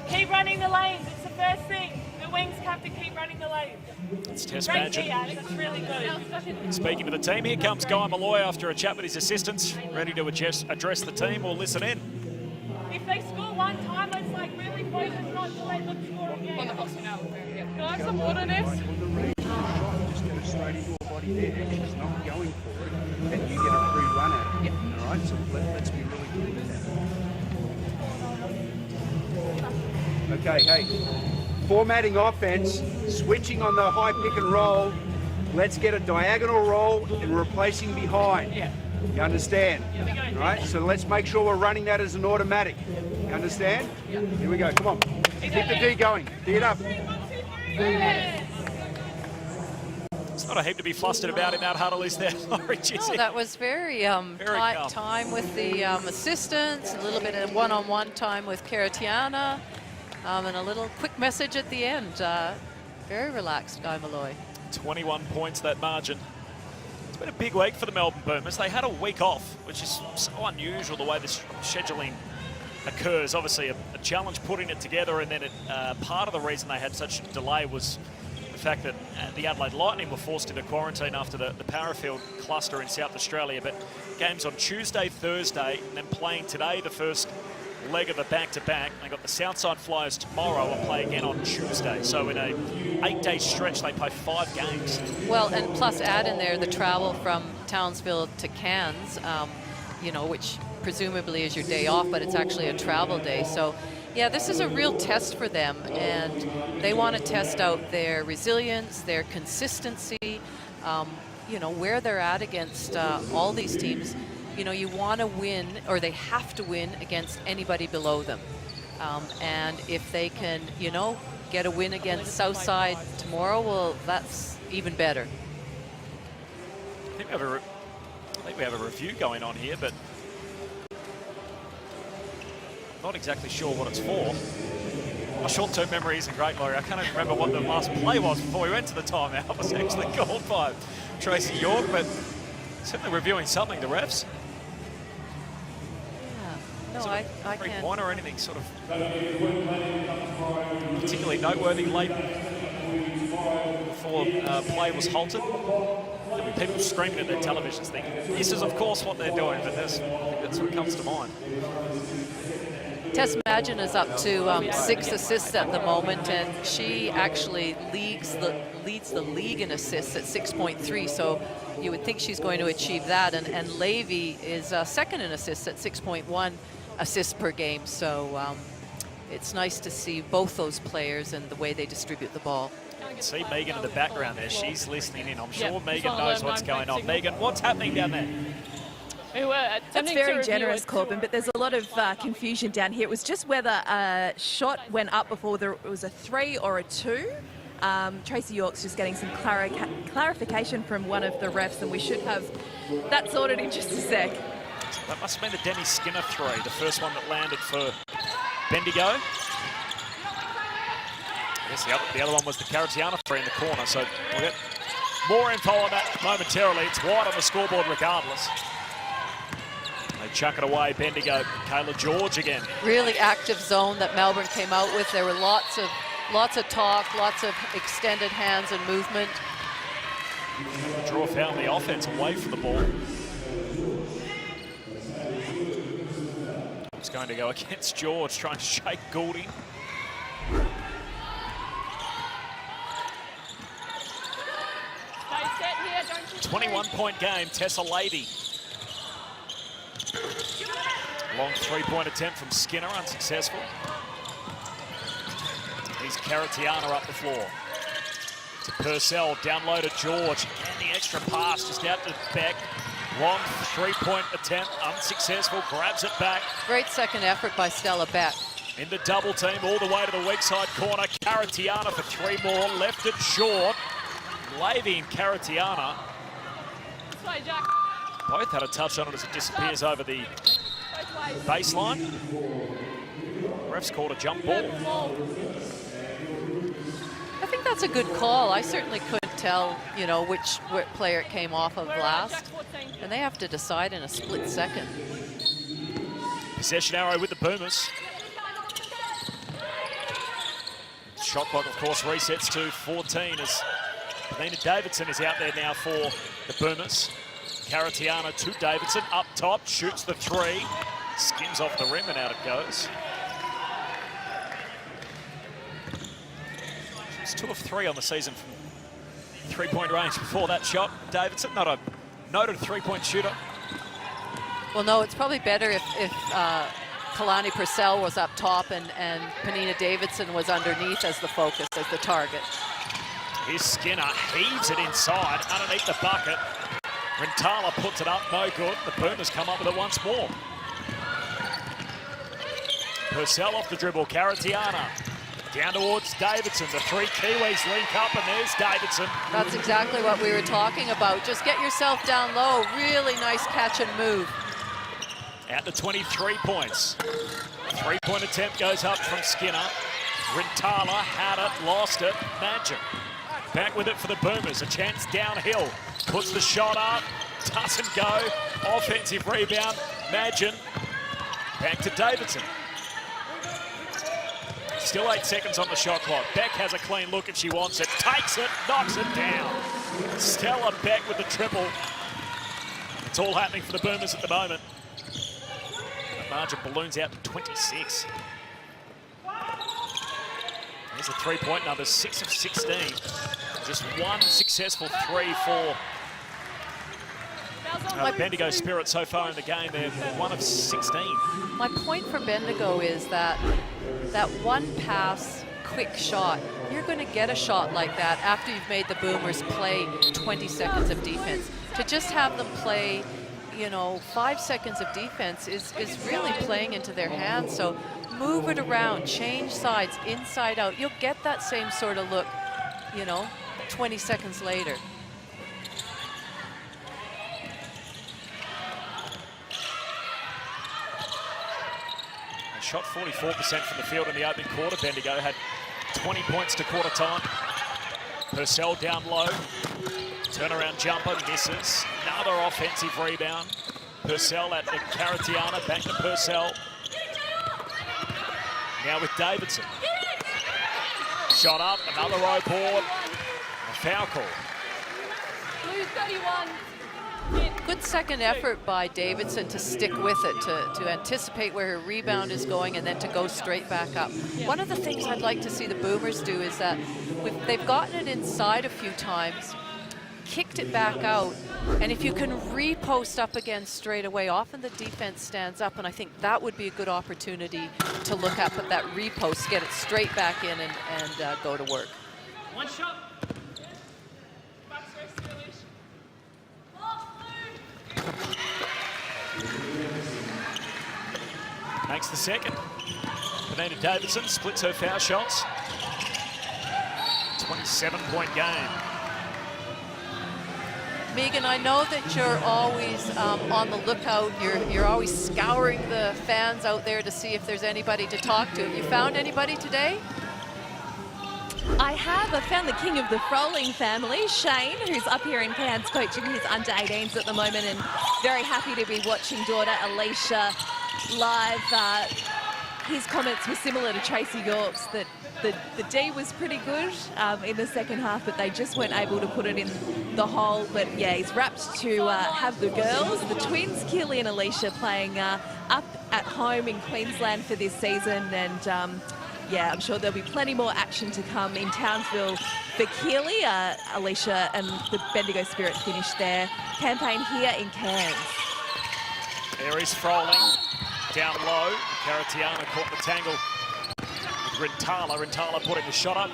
Keep running the lanes, it's the first thing. The wings have to keep running the lanes. It's Tess Great Madgen. that's really good. Speaking to the team, here comes Guy Malloy after a chat with his assistants, ready to address the team. We'll listen in. If they score one time, let's like really focus not to let them score again. Can I have some water, Ness? Just go straight into her body there. She's not going for it, and you get a free run at it. All right, so let's be really clear with that. Okay, hey. Formatting offense, switching on the high pick and roll. Let's get a diagonal roll and replacing behind. Yeah. You understand? Yeah. All right, so let's make sure we're running that as an automatic. You understand? Yeah. Here we go, come on. Keep the D going, D it up. It's not a heap to be flustered about in that huddle, is there, Laurie? No, that was very calm. Time with the assistants, a little bit of one-on-one time with Karatiana, and a little quick message at the end. Very relaxed, Guy Malloy. 21 points, that margin. It's been a big week for the Melbourne Boomers. They had a week off, which is so unusual the way this scheduling occurs. Obviously, a challenge putting it together, and then part of the reason they had such a delay was the fact that the Adelaide Lightning were forced into quarantine after the Parafield cluster in South Australia. But games on Tuesday, Thursday, and then playing today, the first leg of the back-to-back. They got the Southside Flyers tomorrow and play again on Tuesday. So in a 8-day stretch, they play 5 games. Well, and plus add in there the travel from Townsville to Cairns, you know, which presumably is your day off, but it's actually a travel day. So yeah, this is a real test for them, and they want to test out their resilience, their consistency, you know, where they're at against all these teams. You know, you want to win, or they have to win against anybody below them. And if they can, you know, get a win against Southside tomorrow, well, that's even better. I think we have a review going on here, but not exactly sure what it's for. My short-term memory isn't great, Laurie. I can't even remember what the last play was before we went to the timeout. It was actually called by Tracy York, but certainly reviewing something, the refs. No, I can't. Three-pointer or anything sort of particularly noteworthy late before play was halted. There'll be people screaming at their televisions thinking, this is of course what they're doing, but I think that's what comes to mind. Tess Madgen is up to 6 assists at the moment, and she actually leads the league in assists at 6.3, so you would think she's going to achieve that. And Levy is second in assists at 6.1 assists per game, so it's nice to see both those players and the way they distribute the ball. You can see Megan in the background there. She's listening in. I'm sure Megan knows what's going on. Megan, what's happening down there? That's very generous, Corbin, but there's a lot of confusion down here. It was just whether a shot went up before there was a 3 or a 2. Tracy York's just getting some clarification from one of the refs, and we should have that sorted in just a sec. So that must have been the Demi Skinner 3, the first one that landed for Bendigo. Yes, the other one was the Karatiana 3 in the corner, so we'll get more info on that momentarily. It's wide on the scoreboard regardless. They chuck it away, Bendigo. Kayla George again. Really active zone that Melbourne came out with. There were lots of talk, lots of extended hands and movement. Draw foul on the offense away from the ball. It's going to go against George, trying to shake Gouldy. 21-point game, Tessa Lady. Long three-point attempt from Skinner, unsuccessful. Here's Karatiana up the floor. To Purcell, down low to George. And the extra pass just out to Beck. Long three-point attempt, unsuccessful, grabs it back. Great second effort by Stella Beck. In the double team, all the way to the weak side corner. Caratiana for 3 more, left it short. Levy and Caratiana both had a touch on it as it disappears over the baseline. Ref's called a jump ball. I think that's a good call. I certainly couldn't tell, you know, which player it came off of last. And they have to decide in a split second. Possession arrow with the Boomers. Shot clock, of course, resets to 14 as Nina Davidson is out there now for the Boomers. Caratiana to Davidson, up top, shoots the 3. Skims off the rim and out it goes. She's 2 of 3 on the season from three-point range before that shot. Davidson, not a noted three-point shooter. Well, no, it's probably better if Kalani Purcell was up top and Penina Davidson was underneath as the focus, as the target. Here's Skinner, heaves it inside, underneath the bucket. Rintala puts it up, no good. The Boomers come up with it once more. Purcell off the dribble, Caratiana. Down towards Davidson, the 3 Kiwis link up, and there's Davidson. That's exactly what we were talking about. Just get yourself down low. Really nice catch and move. Out to 23 points. 3-point attempt goes up from Skinner. Rintala had it, lost it. Magic. Back with it for the Boomers. A chance downhill. Puts the shot up. Doesn't go. Offensive rebound. Magin. Back to Davidson. Still 8 seconds on the shot clock. Beck has a clean look if she wants it. Takes it, knocks it down. Stella Beck with the triple. It's all happening for the Boomers at the moment. The margin balloons out to 26. There's the 3-point number, 6 of 16. Just 1 successful 3 for Bendigo Spirit so far in the game. They're 1 of 16. My point for Bendigo is that one pass, quick shot, you're going to get a shot like that after you've made the Boomers play 20 seconds of defense. To just have them play, you know, 5 seconds of defense is really playing into their hands. So move it around, change sides, inside out. You'll get that same sort of look, you know, 20 seconds later. Shot 44% from the field in the opening quarter. Bendigo had 20 points to quarter time. Purcell down low. Turnaround jumper, misses. Another offensive rebound. Purcell at the Caratiana, back to Purcell. Now with Davidson. Shot up, another row board. A foul call. Blue 31. Good second effort by Davidson to stick with it, to anticipate where her rebound is going and then to go straight back up. One of the things I'd like to see the Boomers do is that they've gotten it inside a few times, kicked it back out, and if you can repost up again straight away, often the defense stands up, and I think that would be a good opportunity to look at, but that repost, get it straight back in and go to work. One shot. Makes the second. Penina Davidson splits her foul shots. 27-point game. Megan, I know that you're always on the lookout. You're always scouring the fans out there to see if there's anybody to talk to. Have you found anybody today? I have. I found the king of the Froling family, Shane, who's up here in Cairns coaching his under-18s at the moment, and very happy to be watching daughter Alicia live. His comments were similar to Tracy York's, that the D was pretty good in the second half, but they just weren't able to put it in the hole. But yeah, he's rapt to have the girls, the twins, Keely and Alicia, playing up at home in Queensland for this season, and yeah, I'm sure there'll be plenty more action to come in Townsville for Keely. Alicia and the Bendigo Spirit finished their campaign here in Cairns. There is Froling down low. Caratiana caught the tangle with Rintala. Rintala putting the shot up.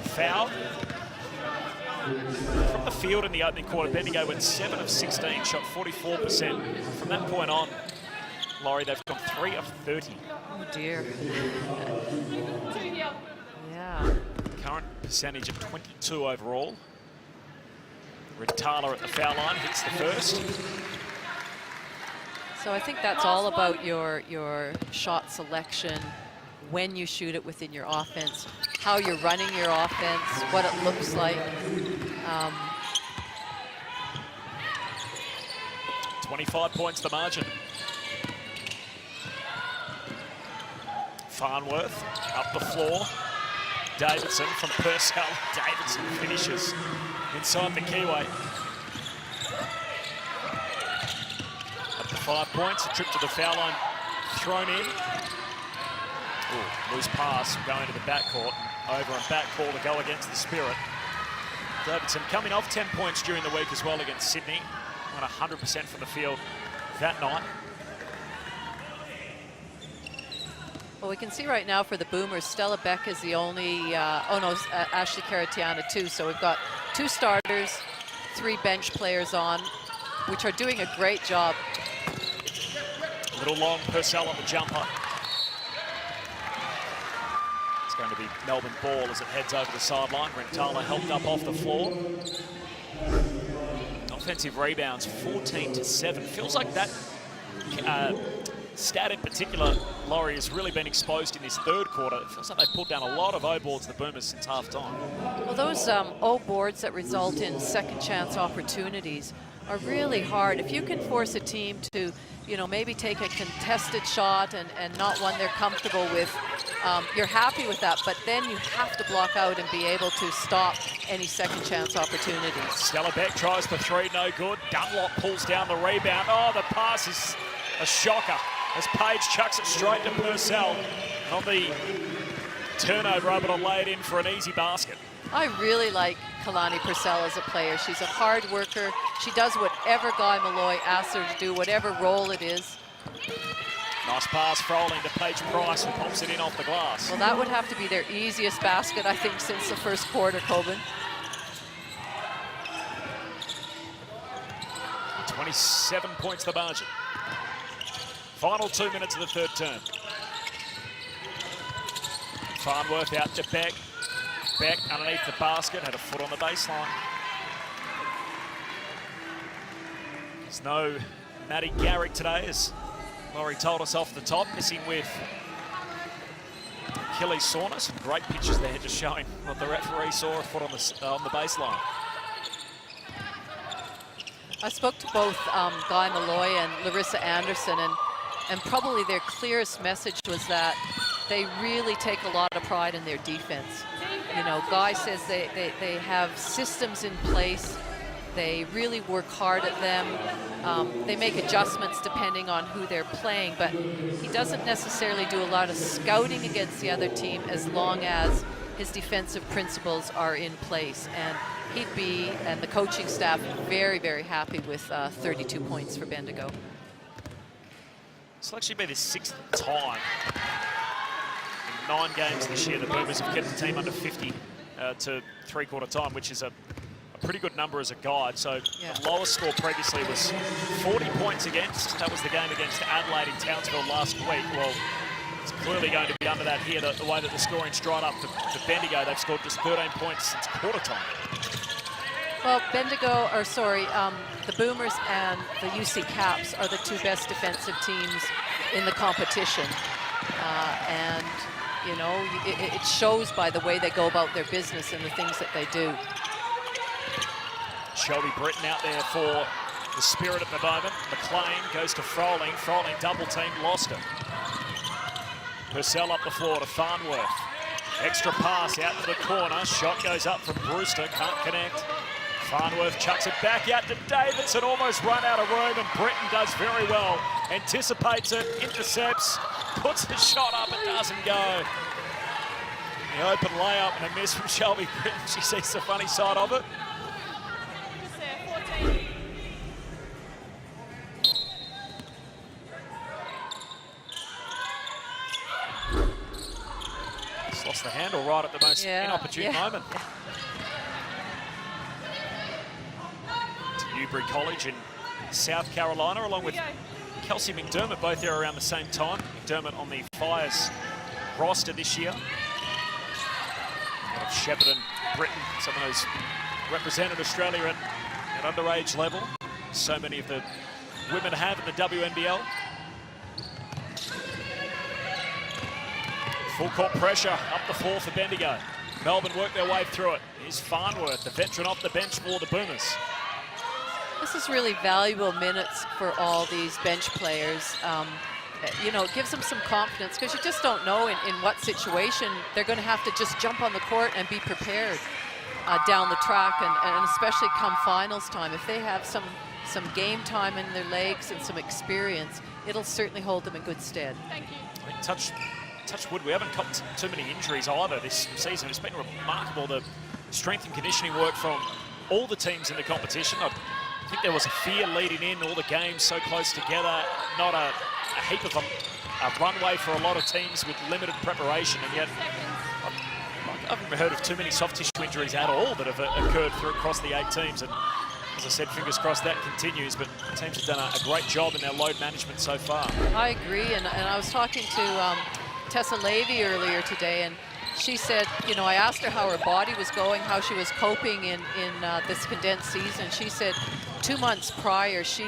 Foul. From the field in the opening quarter, Bendigo went 7 of 16, shot 44%. From that point on, Laurie, they've gone 3 of 30. Oh dear. Yeah. Current percentage of 22 overall. Rintala at the foul line, hits the first. So I think that's all about your shot selection, when you shoot it within your offense, how you're running your offense, what it looks like. 25 points the margin. Farnworth up the floor. Davidson from Purcell. Davidson finishes inside the keyway. Up to 5 points. A trip to the foul line thrown in. Ooh, loose pass going to the backcourt. Over and back call to go against the Spirit. Davidson coming off 10 points during the week as well against Sydney. Went 100% from the field that night. Well, we can see right now for the Boomers, Stella Beck is the only, Ashley Caratiana too. So we've got 2 starters, 3 bench players on, which are doing a great job. A little long Purcell on the jumper. It's going to be Melbourne ball as it heads over the sideline. Rintala helped up off the floor. Offensive rebounds, 14-7. Feels like that stat in particular, Laurie, has really been exposed in this third quarter. It feels like they've pulled down a lot of O-boards, the Boomers, since half-time. Well, those O-boards that result in second chance opportunities are really hard. If you can force a team to, maybe take a contested shot and not one they're comfortable with, you're happy with that, but then you have to block out and be able to stop any second chance opportunities. Stella Beck tries the 3, no good. Dunlop pulls down the rebound. Oh, the pass is a shocker as Page chucks it straight to Purcell. And on the turnover, able to lay it in for an easy basket. I really like Kalani Purcell as a player. She's a hard worker. She does whatever Guy Malloy asks her to do, whatever role it is. Nice pass, Froling to Paige Price, who pops it in off the glass. Well, that would have to be their easiest basket, I think, since the first quarter, Coben. 27 points the margin. Final 2 minutes of the third term. Farnworth out to Beck. Beck underneath the basket, had a foot on the baseline. There's no Maddie Garrick today, as Laurie told us off the top, missing with Achilles soreness. Some great pictures there, just showing what the referee saw, a foot on the baseline. I spoke to both Guy Malloy and Larissa Anderson, and probably their clearest message was that they really take a lot of pride in their defense. Guy says they have systems in place. They really work hard at them. They make adjustments depending on who they're playing, but he doesn't necessarily do a lot of scouting against the other team as long as his defensive principles are in place. And he'd be, and the coaching staff, very, very happy with 32 points for Bendigo. This will actually be the 6th time in 9 games this year the Boomers have kept the team under 50 to three-quarter time, which is a pretty good number as a guide. So yeah. The lowest score previously was 40 points against. That was the game against Adelaide in Townsville last week. Well, it's clearly going to be under that here, the way that the scoring's dried up for Bendigo. They've scored just 13 points since quarter time. Well, the Boomers and the UC Caps are the 2 best defensive teams in the competition. And, it shows by the way they go about their business and the things that they do. Shelby Britton out there for the Spirit at the moment. McLean goes to Froling. Froling double team, lost it. Purcell up the floor to Farnworth. Extra pass out to the corner. Shot goes up from Brewster, can't connect. Farnworth chucks it back out to Davidson, almost run out of room, and Britton does very well. Anticipates it, intercepts, puts the shot up, it doesn't go. The open layup and a miss from Shelby Britton. She sees the funny side of it. Just lost the handle right at the most inopportune moment. Newbury College in South Carolina, along with Kelsey McDermott, both there around the same time. McDermott on the Fire's roster this year. Out of Shepparton, Britain, some of those represented Australia at underage level. So many of the women have in the WNBL. Full court pressure up the floor for Bendigo. Melbourne work their way through it. Here's Farnworth, the veteran off the bench for the Boomers. This is really valuable minutes for all these bench players. You know, it gives them some confidence because you just don't know in what situation they're going to have to just jump on the court and be prepared down the track, and especially come finals time. If they have some game time in their legs and some experience, it'll certainly hold them in good stead. Thank you. I think touch wood, we haven't got too many injuries either this season. It's been remarkable, the strength and conditioning work from all the teams in the competition. I think there was a fear leading in, all the games so close together, not a heap of a runway for a lot of teams with limited preparation, and yet I haven't heard of too many soft tissue injuries at all that have occurred across the 8 teams. And as I said, fingers crossed that continues, but teams have done a great job in their load management so far. I agree, and I was talking to Tessa Levy earlier today, and she said, you know, I asked her how her body was going, how she was coping in this condensed season. She said 2 months prior, she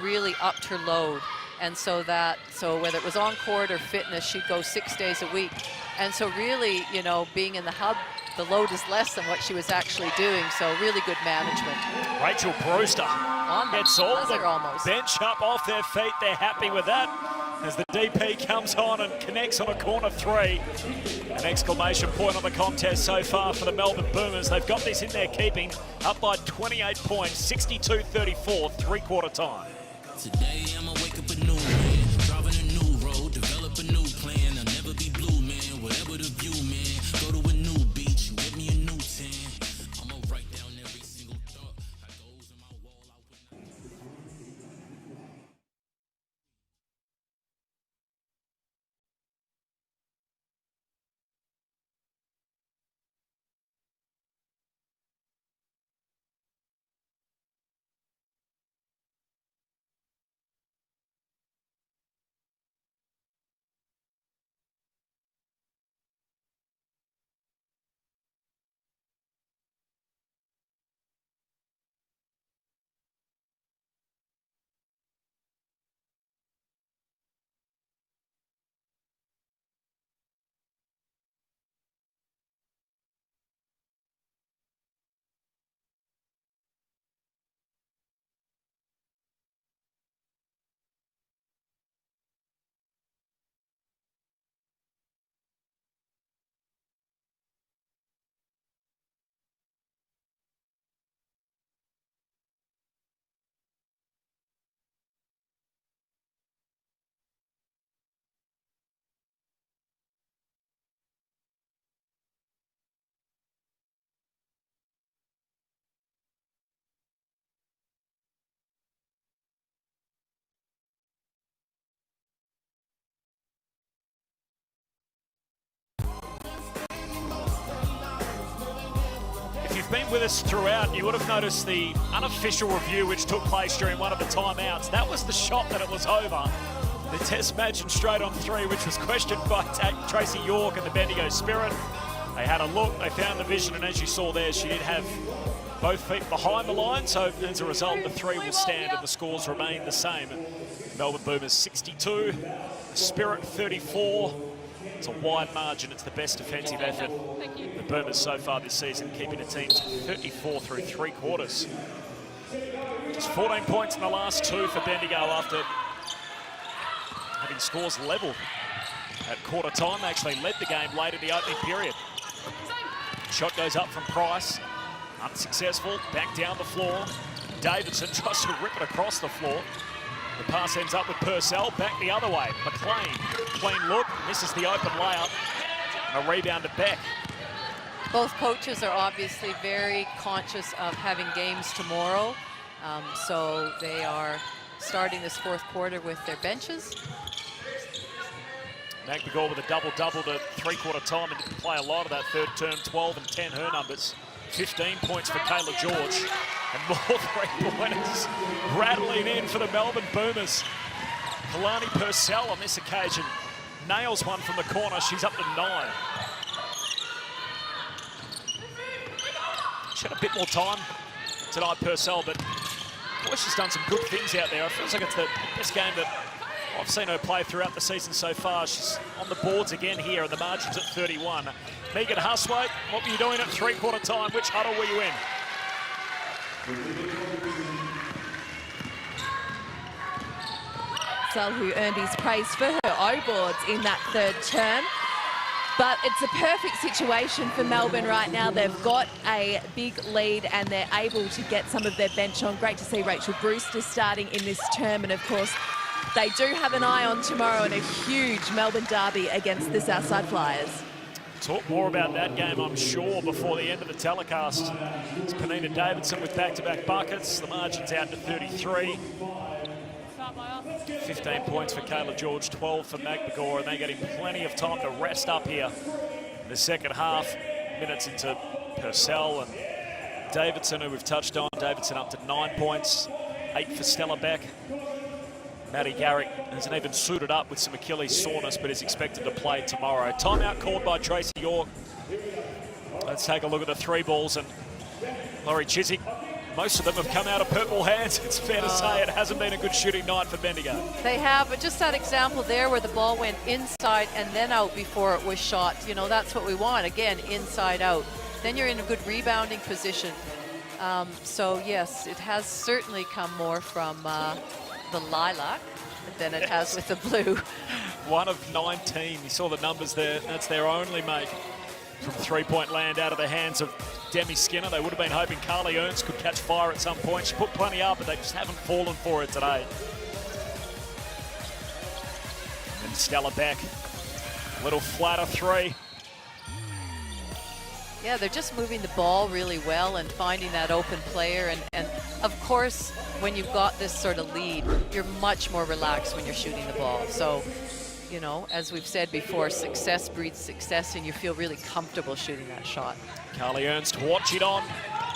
really upped her load. And so whether it was on court or fitness, she'd go 6 days a week. And so really, you know, being in the hub, the load is less than what she was actually doing. So really good management. Rachel Brewster gets all the bench up off their feet. They're happy with that as the DP comes on and connects on a corner 3. An exclamation point on the contest so far for the Melbourne Boomers. They've got this in their keeping, up by 28 points, 62-34, 3/4 time. Today I'ma wake up a new man, driving a new road, develop a new plan. I'll never be blue, man, whatever the view, man. Go to a new beach, get me a new tan. I'ma write down every single thought that goes in my wall. If you've been with us throughout, you would have noticed the unofficial review which took place during one of the timeouts. That was the shot that it was over. The Test Madgen straight on 3, which was questioned by Tracy York and the Bendigo Spirit. They had a look, they found the vision, and as you saw there, she did have both feet behind the line, so as a result, the 3 will stand and the scores remain the same. Melbourne Boomers 62, Spirit 34. It's a wide margin. It's the best defensive effort the Boomers so far this season, keeping the team to 34 through 3/4. Just 14 points in the last 2 for Bendigo after having scores level at quarter time. They actually led the game late in the opening period. Shot goes up from Price. Unsuccessful. Back down the floor. Davidson tries to rip it across the floor. The pass ends up with Purcell, back the other way. McLean, clean look, misses the open layup. And a rebound to Beck. Both coaches are obviously very conscious of having games tomorrow. So they are starting this 4th quarter with their benches. McMcGaw with a double-double to 3/4 time and didn't play a lot of that third term, 12 and 10 her numbers. 15 points for Kayla George. And more three-pointers rattling in for the Melbourne Boomers. Kalani Purcell on this occasion nails one from the corner. She's up to 9. She had a bit more time tonight, Purcell, but boy, she's done some good things out there. It feels like it's the best game that I've seen her play throughout the season so far. She's on the boards again here, and the margin's at 31. Megan Huswaite, what were you doing at three-quarter time? Which huddle were you in? Who earned his praise for her O-boards in that third term. But it's a perfect situation for Melbourne right now. They've got a big lead and they're able to get some of their bench on. Great to see Rachel Brewster starting in this term. And of course, they do have an eye on tomorrow in a huge Melbourne derby against the Southside Flyers. Talk more about that game, I'm sure, before the end of the telecast. It's Penina Davidson with back-to-back buckets. The margin's out to 33. 15 points for Kayla George, 12 for McMagor, and they're getting plenty of time to rest up here in the second half. Minutes into Purcell and Davidson, who we've touched on. Davidson up to 9 points, 8 for Stella Beck. Maddie Garrick hasn't even suited up with some Achilles soreness, but is expected to play tomorrow. Timeout called by Tracy York. Let's take a look at the three balls, and Laurie Chiswick. Most of them have come out of purple hands. It's fair to say it hasn't been a good shooting night for Bendigo. They have, but just that example there where the ball went inside and then out before it was shot. You know, that's what we want. Again, inside out. Then you're in a good rebounding position. So yes, it has certainly come more from the lilac than it has with the blue. 1 of 19. You saw the numbers there. That's their only make from three-point land out of the hands of Demi Skinner. They would have been hoping Carly Ernst could catch fire at some point. She put plenty up, but they just haven't fallen for it today. And Stella Beck, a little flatter three. Yeah, they're just moving the ball really well and finding that open player. And of course, when you've got this sort of lead, you're much more relaxed when you're shooting the ball. So, you know, as we've said before, success breeds success, and you feel really comfortable shooting that shot. Carly Ernst, watch it on.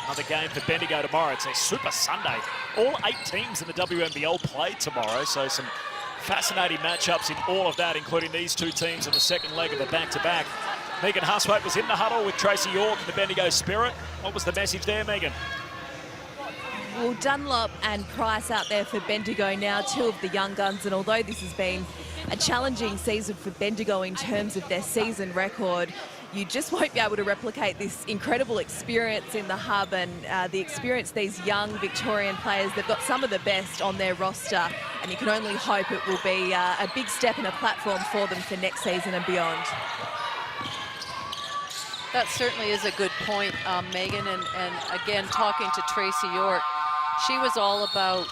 Another game for Bendigo tomorrow. It's a Super Sunday. All 8 teams in the WNBL play tomorrow, so some fascinating matchups in all of that, including these two teams in the second leg of the back-to-back. Megan Huswaite was in the huddle with Tracy York and the Bendigo Spirit. What was the message there, Megan? Well, Dunlop and Price out there for Bendigo now, 2 of the young guns, and although this has been a challenging season for Bendigo in terms of their season record, you just won't be able to replicate this incredible experience in the hub and the experience these young Victorian players. They've got some of the best on their roster, and you can only hope it will be a big step and a platform for them for next season and beyond. That certainly is a good point, Megan. And again, talking to Tracy York, she was all about,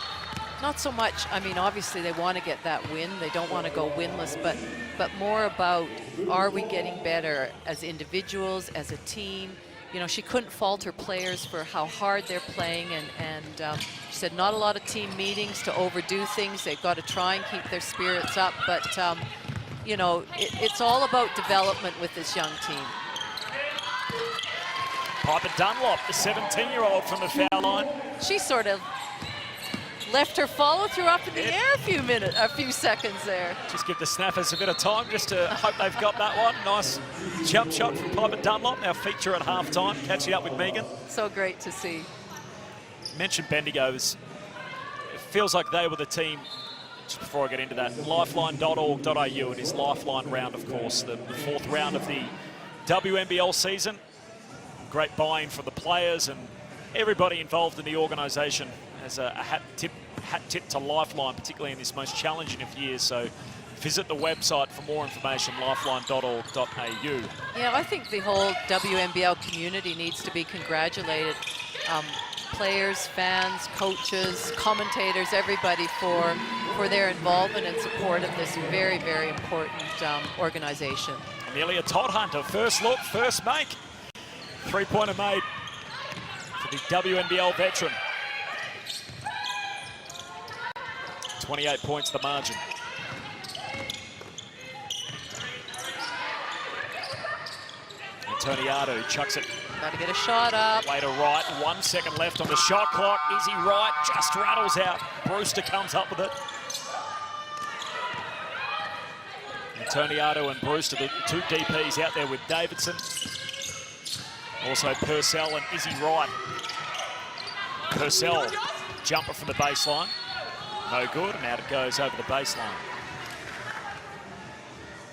not so much, I mean, obviously they want to get that win. They don't want to go winless, but more about, are we getting better as individuals, as a team? You know, she couldn't fault her players for how hard they're playing, and she said not a lot of team meetings to overdo things. They've got to try and keep their spirits up, but, you know, it's all about development with this young team. Piper Dunlop, the 17-year-old from the foul line. She sort of left her follow-through up in the air a few seconds there. Just give the snappers a bit of time just to hope they've got that one. Nice jump shot from Piper Dunlop, our feature at halftime, catching up with Megan. So great to see. Mentioned Bendigo's. It feels like they were the team, just before I get into that, lifeline.org.au. It is Lifeline round, of course, the 4th round of the WNBL season. Great buy-in from the players and everybody involved in the organisation. As a hat tip to Lifeline, particularly in this most challenging of years. So visit the website for more information, lifeline.org.au. Yeah, I think the whole WNBL community needs to be congratulated. Players, fans, coaches, commentators, everybody for their involvement and support of this very, very important organisation. Amelia Todhunter, first look, first make. Three-pointer made for the WNBL veteran. 28 points the margin. Antoniado chucks it Got to get a shot up. Way to right, 1 second left on the shot clock. Izzy Wright just rattles out. Brewster comes up with it. Antoniato and Brewster, the two DPs out there with Davidson. Also Purcell and Izzy Wright. Purcell, jumper from the baseline. No good, and out it goes over the baseline.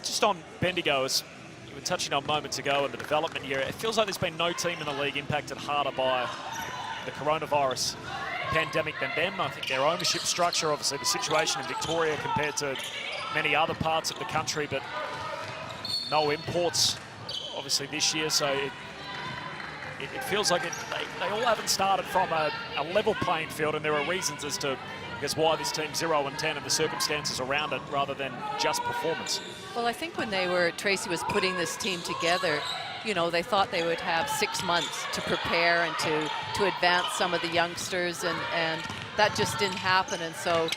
Just on Bendigo, as you were touching on moments ago in the development year, it feels like there's been no team in the league impacted harder by the coronavirus pandemic than them. I think their ownership structure, obviously the situation in Victoria compared to many other parts of the country, but no imports obviously this year, so it feels like they all haven't started from a level playing field, and there are reasons as to why this team's 0-10 and the circumstances around it rather than just performance. Well, I think when Tracy was putting this team together, you know, they thought they would have 6 months to prepare and to advance some of the youngsters, and that just didn't happen. And so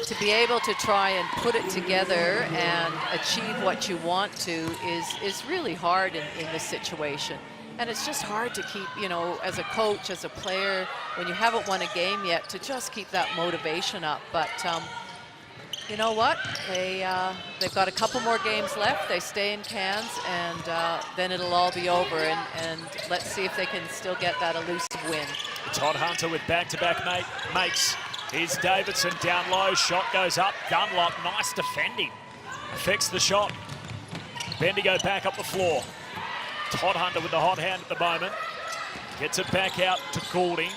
to be able to try and put it together and achieve what you want to is really hard in this situation. And it's just hard to keep, you know, as a coach, as a player, when you haven't won a game yet, to just keep that motivation up. But you know what? They've got a couple more games left. They stay in Cairns, and then it'll all be over. And let's see if they can still get that elusive win. Todd Hunter with back-to-back makes. Here's Davidson down low. Shot goes up. Dunlop, nice defending. Affects the shot. Bendigo back up the floor. Todd Hunter with the hot hand at the moment. Gets it back out to Goulding.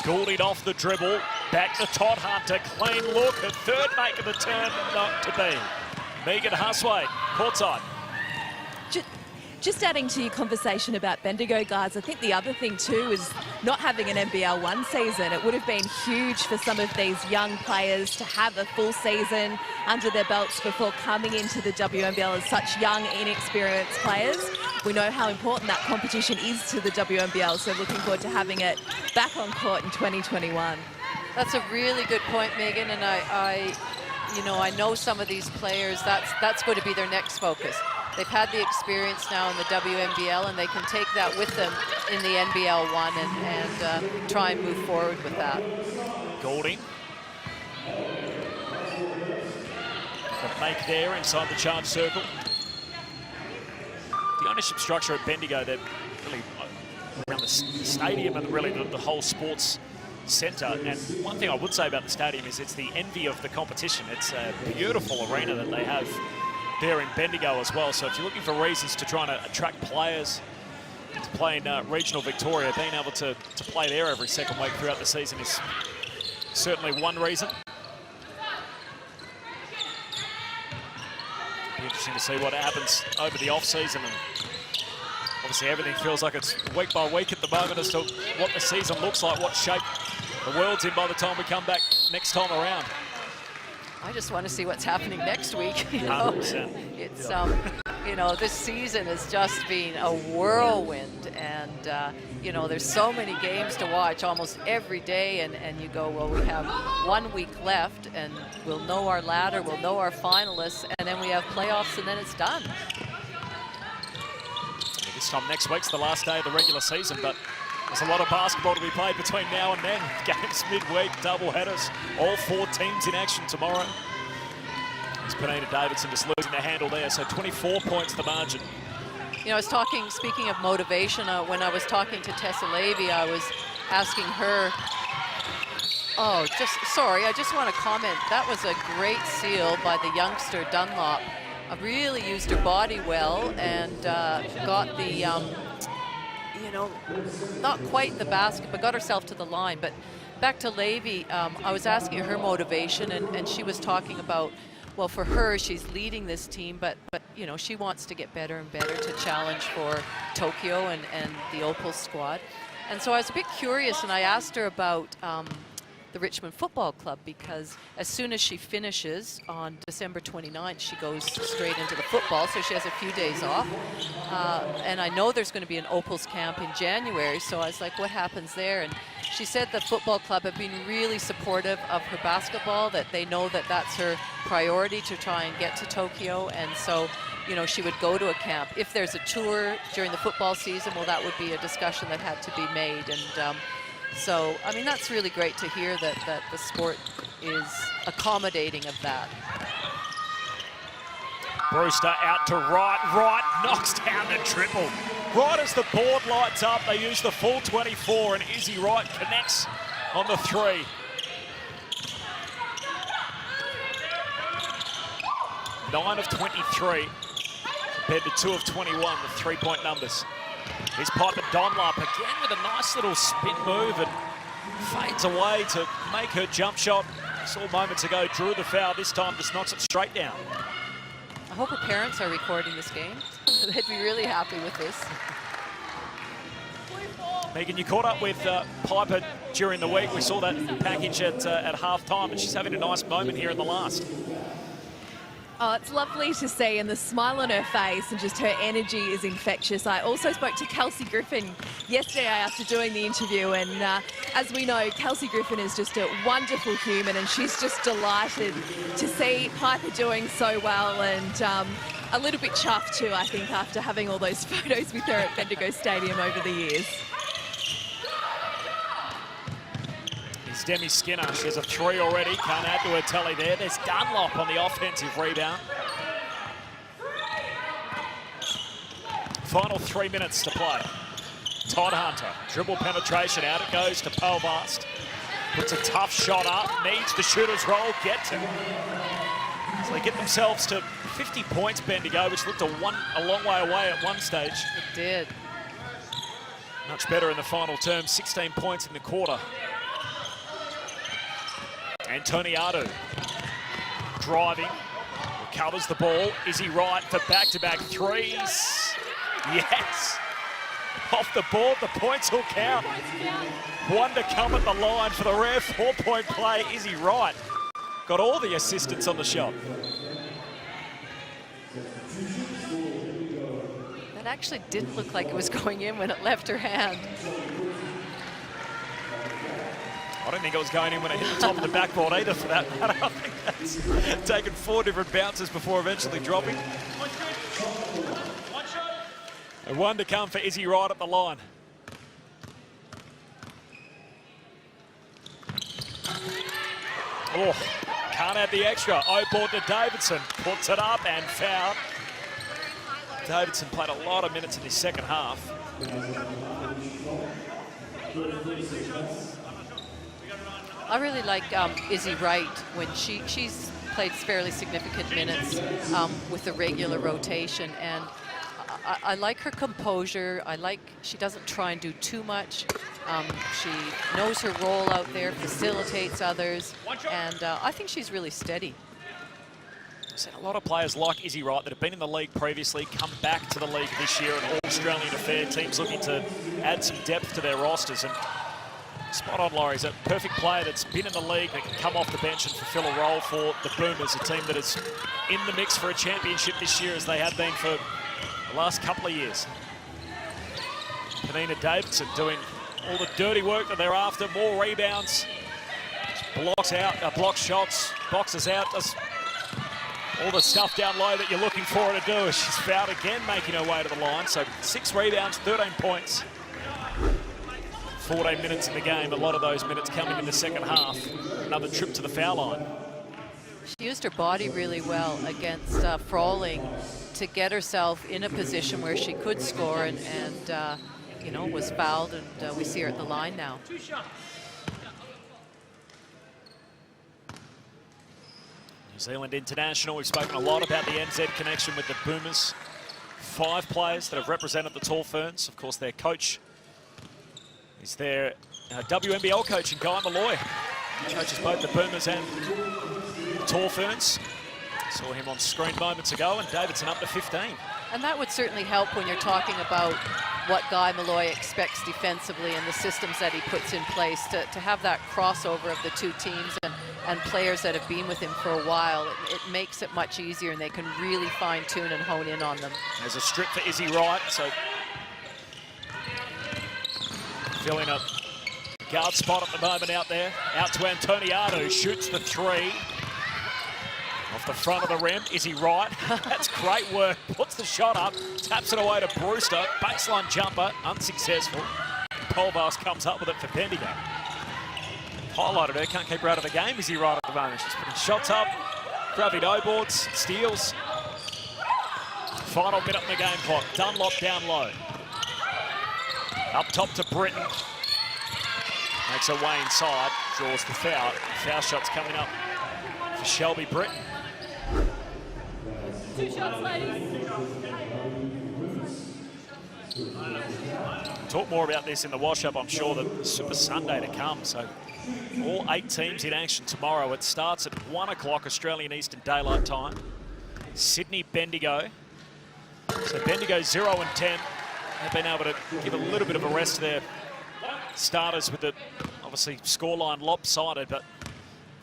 Goulding off the dribble. Back to Todd Hunter. Clean look. A third make of the turn, not to be. Megan Huswaite, courtside. Just adding to your conversation about Bendigo, guys, I think the other thing too is not having an NBL 1 season. It would have been huge for some of these young players to have a full season under their belts before coming into the WNBL as such young, inexperienced players. We know how important that competition is to the WNBL, so looking forward to having it back on court in 2021. That's a really good point, Megan, and I know some of these players, that's going to be their next focus. They've had the experience now in the WNBL, and they can take that with them in the NBL 1 and try and move forward with that. Goulding. The make there inside the charge circle. The ownership structure at Bendigo, they're really around the stadium and really the whole sports centre. And one thing I would say about the stadium is it's the envy of the competition. It's a beautiful arena that they have there in Bendigo as well. So if you're looking for reasons to try and attract players to play in regional Victoria, being able to play there every second week throughout the season is certainly one reason. Be interesting to see what happens over the off-season, and obviously everything feels like it's week by week at the moment as to what the season looks like, what shape the world's in by the time we come back next time around. I just want to see what's happening next week. You know? 100%. It's you know, this season has just been a whirlwind, and you know, there's so many games to watch almost every day, and you go, well, we have 1 week left, and we'll know our ladder, we'll know our finalists, and then we have playoffs, and then it's done. This time next week's the last day of the regular season, but there's a lot of basketball to be played between now and then. Games midweek, double headers, all 4 teams in action tomorrow. It's Penina Davidson just losing the handle there, so 24 points the margin. You know, speaking of motivation, when I was talking to Tessa Levy, I was asking her, I just want to comment, that was a great seal by the youngster Dunlop. Really used her body well and got the, you know, not quite the basket, but got herself to the line. But back to Levy, I was asking her motivation, and she was talking about, well, for her, she's leading this team, but you know, she wants to get better and better to challenge for Tokyo and the Opal squad. And so I was a bit curious, and I asked her about the Richmond Football Club, because as soon as she finishes on December 29th, she goes straight into the football, so she has a few days off. And I know there's going to be an Opals camp in January, so I was like, what happens there? And she said the football club have been really supportive of her basketball, that they know that that's her priority to try and get to Tokyo, and so you know, she would go to a camp. If there's a tour during the football season, well, that would be a discussion that had to be made. And so, I mean, that's really great to hear that the sport is accommodating of that. Brewster out to right, knocks down the triple. Right as the board lights up, they use the full 24, and Izzy Wright connects on the 3. Nine of 23, compared to 2 of 21 with 3-point numbers. Here's Piper Dunlop again with a nice little spin move and fades away to make her jump shot. Saw moments ago, drew the foul. This time just knocks it straight down. I hope her parents are recording this game. They'd be really happy with this. Megan, you caught up with Piper during the week. We saw that package at half-time, and she's having a nice moment here in the last. Oh, it's lovely to see, and the smile on her face and just her energy is infectious. I also spoke to Kelsey Griffin yesterday after doing the interview, and as we know, Kelsey Griffin is just a wonderful human, and she's just delighted to see Piper doing so well, and a little bit chuffed too, I think, after having all those photos with her at Bendigo Stadium over the years. It's Demi Skinner. She has a 3 already. Can't add to her tally there. There's Dunlop on the offensive rebound. Final 3 minutes to play. Todd Hunter, dribble penetration, out it goes to Pelvast. Puts a tough shot up, needs the shooter's roll, gets it. So they get themselves to 50 points, Bendigo, which looked a long way away at one stage. It did. Much better in the final term, 16 points in the quarter. Antoniadu driving, recovers the ball. Izzy Wright for back-to-back threes. Yes! Off the board, the points will count. One to come at the line for the rare 4-point play. Izzy Wright got all the assistance on the shot. That actually didn't look like it was going in when it left her hand. I don't think it was going in when it hit the top of the backboard either, for that matter. I think that's taken 4 different bounces before eventually dropping. And one to come for Izzy Wright at the line. Oh, can't add the extra. O-ball to Davidson, puts it up and fouled. Davidson played a lot of minutes in his second half. I really like Izzy Wright when she's played fairly significant minutes with the regular rotation, and I like her composure. I like she doesn't try and do too much. She knows her role out there, facilitates others, and I think she's really steady. I've seen a lot of players like Izzy Wright that have been in the league previously come back to the league this year, an All-Australian affair. Teams looking to add some depth to their rosters, and spot on, Laurie. He's a perfect player that's been in the league that can come off the bench and fulfill a role for the Boomers, a team that is in the mix for a championship this year, as they have been for the last couple of years. Panina Davidson doing all the dirty work that they're after. More rebounds, blocks out, blocks shots, boxes out, does all the stuff down low that you're looking for her to do. She's fouled again, making her way to the line. So 6 rebounds, 13 points. 14 minutes in the game, a lot of those minutes coming in the second half. Another trip to the foul line. She used her body really well against Frawling to get herself in a position where she could score, and you know, was fouled, and we see her at the line now. New Zealand international, we've spoken a lot about the NZ connection with the Boomers. 5 players that have represented the Tall Ferns. Of course, their coach is their WNBL coach, and Guy Malloy. He coaches both the Boomers and the Tall Ferns. Saw him on screen moments ago, and Davidson up to 15. And that would certainly help when you're talking about what Guy Malloy expects defensively and the systems that he puts in place to have that crossover of the two teams and players that have been with him for a while. It makes it much easier, and they can really fine-tune and hone in on them. There's a strip for Izzy Wright, so filling a guard spot at the moment out there. Out to Antoniadu, shoots the 3. Off the front of the rim. Is he right? That's great work. Puts the shot up, taps it away to Brewster. Baseline jumper, unsuccessful. Polvas comes up with it for Bendigo. Highlighted her, can't keep her out of the game. Is he right at the moment? She's putting shots up, grabbing no boards, steals. Final minute in the game clock. Dunlop down low. Up top to Britton. Makes her way inside, draws the foul. Foul shot's coming up for Shelby Britton. 2 shots, ladies. Talk more about this in the wash-up, I'm sure, the Super Sunday to come. So all 8 teams in action tomorrow. It starts at 1 o'clock Australian Eastern Daylight Time. Sydney Bendigo. So Bendigo 0-10. They've been able to give a little bit of a rest to their starters with the, obviously, scoreline lopsided, but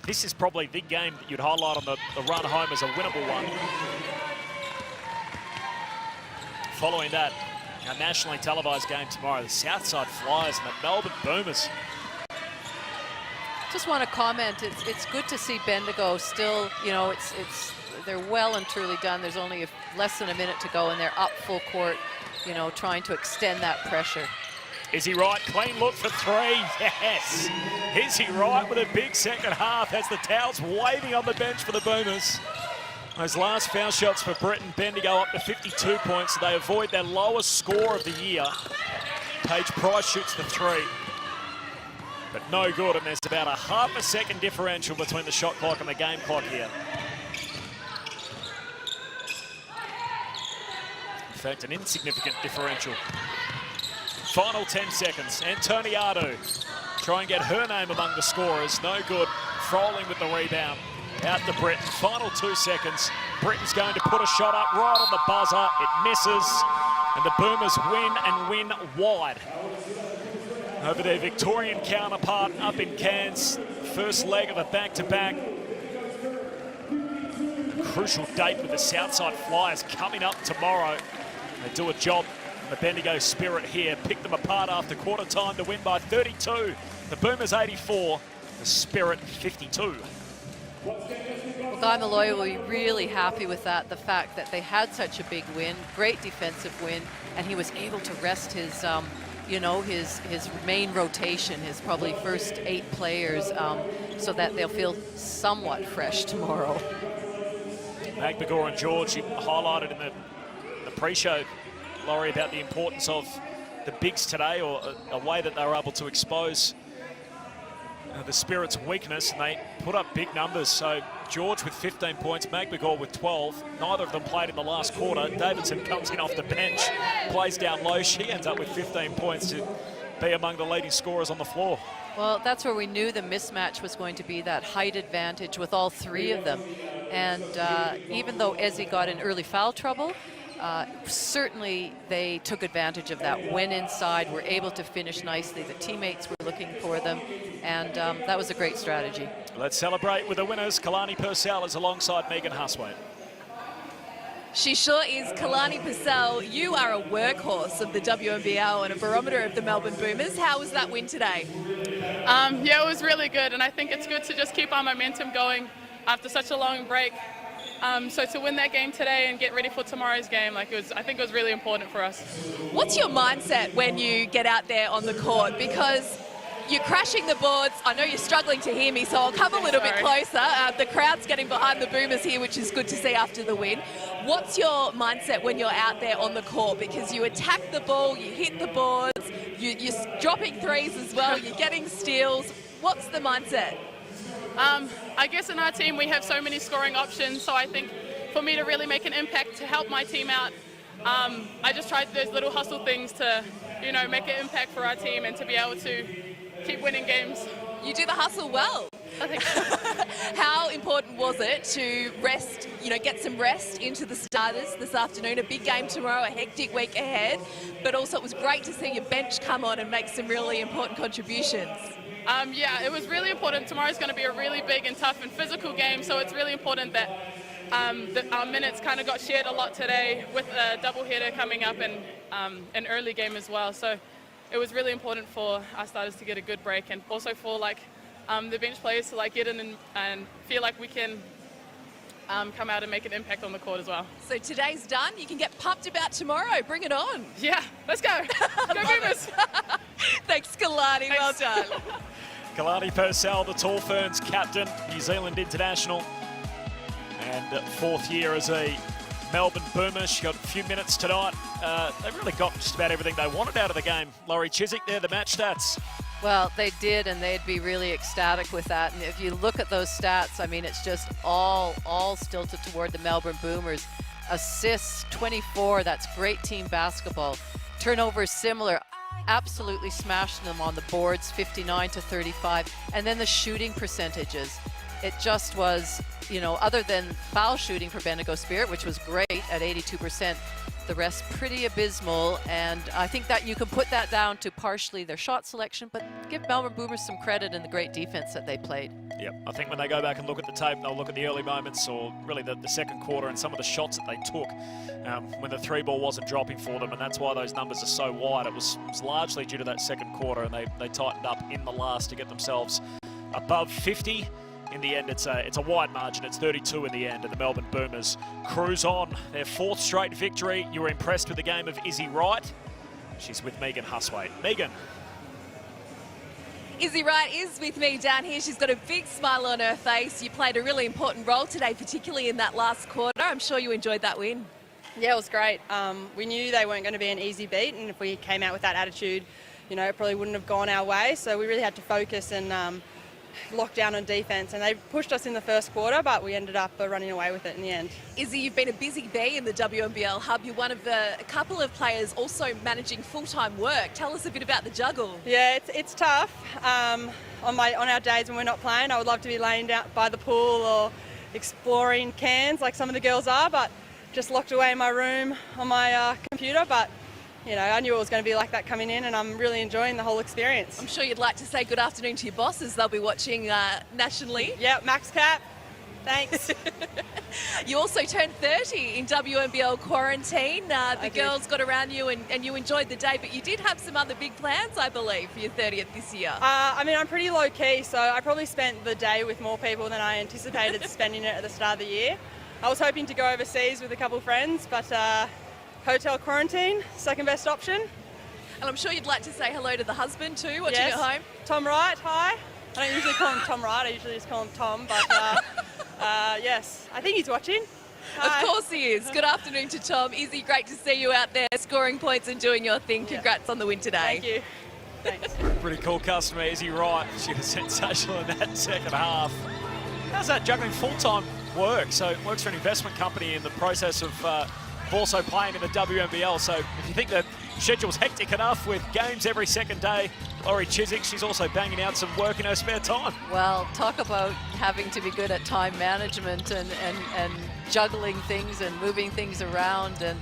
this is probably the game that you'd highlight on the run home as a winnable one. Following that, our nationally televised game tomorrow, the Southside Flyers and the Melbourne Boomers. Just want to comment, it's good to see Bendigo still, you know, they're well and truly done. There's only less than a minute to go and they're up full court, you know, trying to extend that pressure. Is he right? Clean look for 3. Yes. Is he right with a big second half as the towels waving on the bench for the Boomers? Those last foul shots for Britton. Bendigo up to 52 points. So they avoid their lowest score of the year. Paige Price shoots the 3. But no good, and there's about a half a second differential between the shot clock and the game clock here. In fact, an insignificant differential. Final 10 seconds. Antoniadou try and get her name among the scorers. No good. Froling with the rebound. Out to Britton. Final 2 seconds. Britton's going to put a shot up right on the buzzer. It misses. And the Boomers win and win wide. Over their Victorian counterpart up in Cairns. First leg of a back-to-back. Crucial date with the Southside Flyers coming up tomorrow. They do a job. The Bendigo Spirit here. Pick them apart after quarter time to win by 32. The Boomers 84, the Spirit 52. Well, Guy Malloy will be really happy with that, the fact that they had such a big win, great defensive win, and he was able to rest his, you know, his main rotation, his probably first 8 players, so that they'll feel somewhat fresh tomorrow. Magbegor and George highlighted in the pre-show, Laurie, about the importance of the bigs today, or a way that they were able to expose the Spirit's weakness, and they put up big numbers. So George with 15 points, Magbegor with 12. Neither of them played in the last quarter. Davidson comes in off the bench, plays down low. She ends up with 15 points to be among the leading scorers on the floor. Well, that's where we knew the mismatch was going to be, that height advantage with all 3 of them. And even though Ezzy got in early foul trouble, certainly they took advantage of that, went inside, were able to finish nicely. The teammates were looking for them, and that was a great strategy. Let's celebrate with the winners. Kalani Purcell is alongside Megan Huswaite. She sure is. Kalani Purcell, you are a workhorse of the WNBL and a barometer of the Melbourne Boomers. How was that win today? Yeah, it was really good, and I think it's good to just keep our momentum going after such a long break. So to win that game today and get ready for tomorrow's game, I think it was really important for us. What's your mindset when you get out there on the court? Because you're crashing the boards. I know you're struggling to hear me, so I'll come a little bit closer. The crowd's getting behind the Boomers here, which is good to see after the win. What's your mindset when you're out there on the court? Because you attack the ball, you hit the boards, you're dropping threes as well, you're getting steals. What's the mindset? I guess in our team we have so many scoring options, so I think for me to really make an impact to help my team out, I just tried those little hustle things to, you know, make an impact for our team and to be able to keep winning games. You do the hustle well. I think so. How important was it to rest, you know, get some rest into the starters this afternoon? A big game tomorrow, a hectic week ahead, but also it was great to see your bench come on and make some really important contributions. Yeah, it was really important. Tomorrow's going to be a really big and tough and physical game, so it's really important that our minutes kind of got shared a lot today with a doubleheader coming up and an early game as well. So it was really important for our starters to get a good break, and also for the bench players to get in and feel like we can come out and make an impact on the court as well. So today's done. You can get pumped about tomorrow. Bring it on. Yeah, let's go. Go Boomers. Thanks, Kalani. Well done. Kalani Purcell, the Tall Ferns captain, New Zealand international, and fourth year as a Melbourne Boomer. She got a few minutes tonight. They really got just about everything they wanted out of the game. Laurie Chiswick there, the match stats. Well, they did, and they'd be really ecstatic with that. And if you look at those stats, I mean, it's just all stilted toward the Melbourne Boomers. Assists, 24, that's great team basketball. Turnovers, similar. Absolutely smashed them on the boards, 59-35. And then the shooting percentages. It just was, you know, other than foul shooting for Bendigo Spirit, which was great at 82%, the rest pretty abysmal. And I think that you can put that down to partially their shot selection, but give Melbourne Boomers some credit in the great defense that they played. Yep, I think when they go back and look at the tape, they'll look at the early moments, or really the second quarter, and some of the shots that they took when the three ball wasn't dropping for them, and that's why those numbers are so wide. It was largely due to that second quarter, and they tightened up in the last to get themselves above 50. In the end, it's a wide margin. It's 32 in the end, and the Melbourne Boomers cruise on their fourth straight victory. You were impressed with the game of Izzy Wright. She's with Megan Huswaite. Megan. Izzy Wright is with me down here. She's got a big smile on her face. You played a really important role today, particularly in that last quarter. I'm sure you enjoyed that win. Yeah, it was great. We knew they weren't going to be an easy beat, and if we came out with that attitude, you know, it probably wouldn't have gone our way. So we really had to focus and lock down on defence, and they pushed us in the first quarter, but we ended up running away with it in the end. Izzy, you've been a busy bee in the WNBL hub. You're one of a couple of players also managing full-time work. Tell us a bit about the juggle. Yeah, it's tough. On our days when we're not playing, I would love to be laying down by the pool or exploring Cairns like some of the girls are, but just locked away in my room on my computer. But you know, I knew it was going to be like that coming in, and I'm really enjoying the whole experience. I'm sure you'd like to say good afternoon to your bosses. They'll be watching nationally. Yeah, Max Cap. Thanks. You also turned 30 in WNBL quarantine. The girls got around you and you enjoyed the day, but you did have some other big plans, I believe, for your 30th this year. I mean, I'm pretty low-key, so I probably spent the day with more people than I anticipated spending it at the start of the year. I was hoping to go overseas with a couple of friends, but hotel quarantine, second best option. And I'm sure you'd like to say hello to the husband too, watching yes. at home. Tom Wright, hi. I don't usually call him Tom Wright, I usually just call him Tom, but yes, I think he's watching. Hi. Of course he is. Good afternoon to Tom. Izzy, great to see you out there scoring points and doing your thing. Congrats on the win today. Thank you. Thanks. Pretty cool customer, Izzy Wright. She was sensational in that second half. How's that juggling full-time work? So works for an investment company in the process of also playing in the WNBL. So if you think that schedule's hectic enough with games every second day, Laurie Chiswick, she's also banging out some work in her spare time. Well, talk about having to be good at time management and juggling things and moving things around. And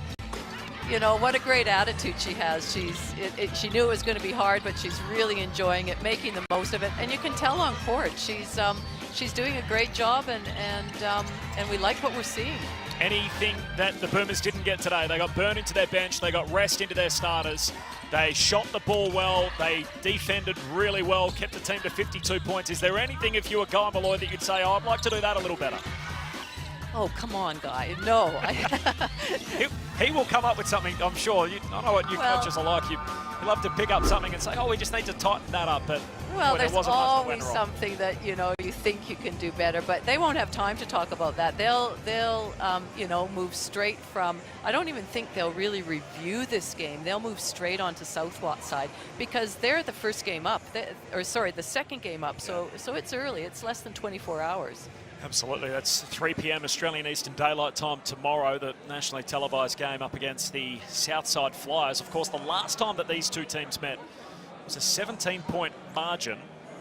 you know, what a great attitude she has. She knew it was going to be hard, but she's really enjoying it, making the most of it. And you can tell on court, she's doing a great job, and we like what we're seeing. Anything that the Boomers didn't get today, they got burned into their bench, they got rest into their starters, they shot the ball well, they defended really well, kept the team to 52 points. Is there anything, if you were Guy Malloy, that you'd say, oh, I'd like to do that a little better? Oh, come on, Guy. No. He will come up with something, I'm sure. I know what you coaches are like. You love to pick up something and say, oh, we just need to tighten that up. But well, there's always something that, you know, you think you can do better, but they won't have time to talk about that. They'll you know, move straight from, I don't even think they'll really review this game. They'll move straight on to Southwattside because they're the first game up, the second game up. So it's early. It's less than 24 hours. Absolutely. That's 3 p.m. Australian Eastern Daylight Time tomorrow, the nationally televised game up against the Southside Flyers. Of course, the last time that these two teams met was a 17-point margin.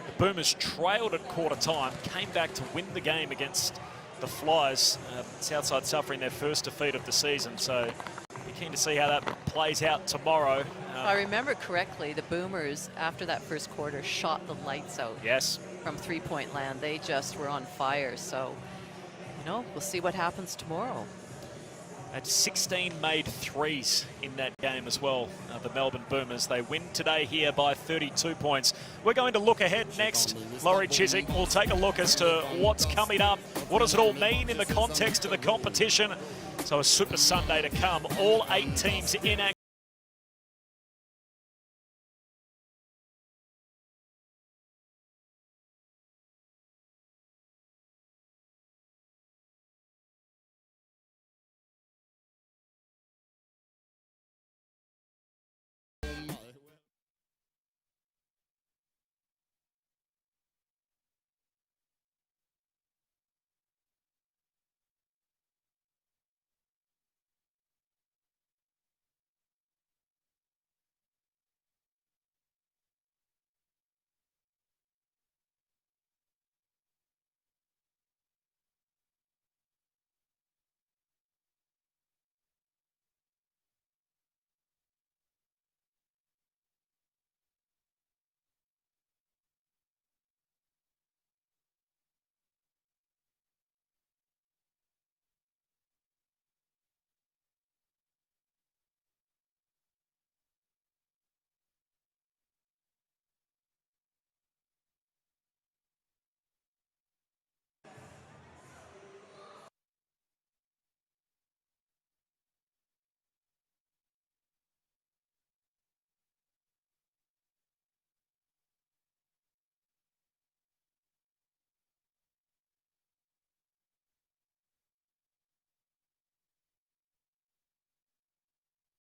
The Boomers trailed at quarter time, came back to win the game against the Flyers. Southside suffering their first defeat of the season. So be keen to see how that plays out tomorrow. If I remember correctly, the Boomers, after that first quarter, shot the lights out. Yes. From three-point land. They just were on fire. So, you know, we'll see what happens tomorrow. Had 16 made threes in that game as well. The Melbourne Boomers, they win today here by 32 points. We're going to look ahead next. Laurie Chiswick will take a look as to what's coming up. What does it all mean in the context of the competition? So a Super Sunday to come. All 8 teams in action.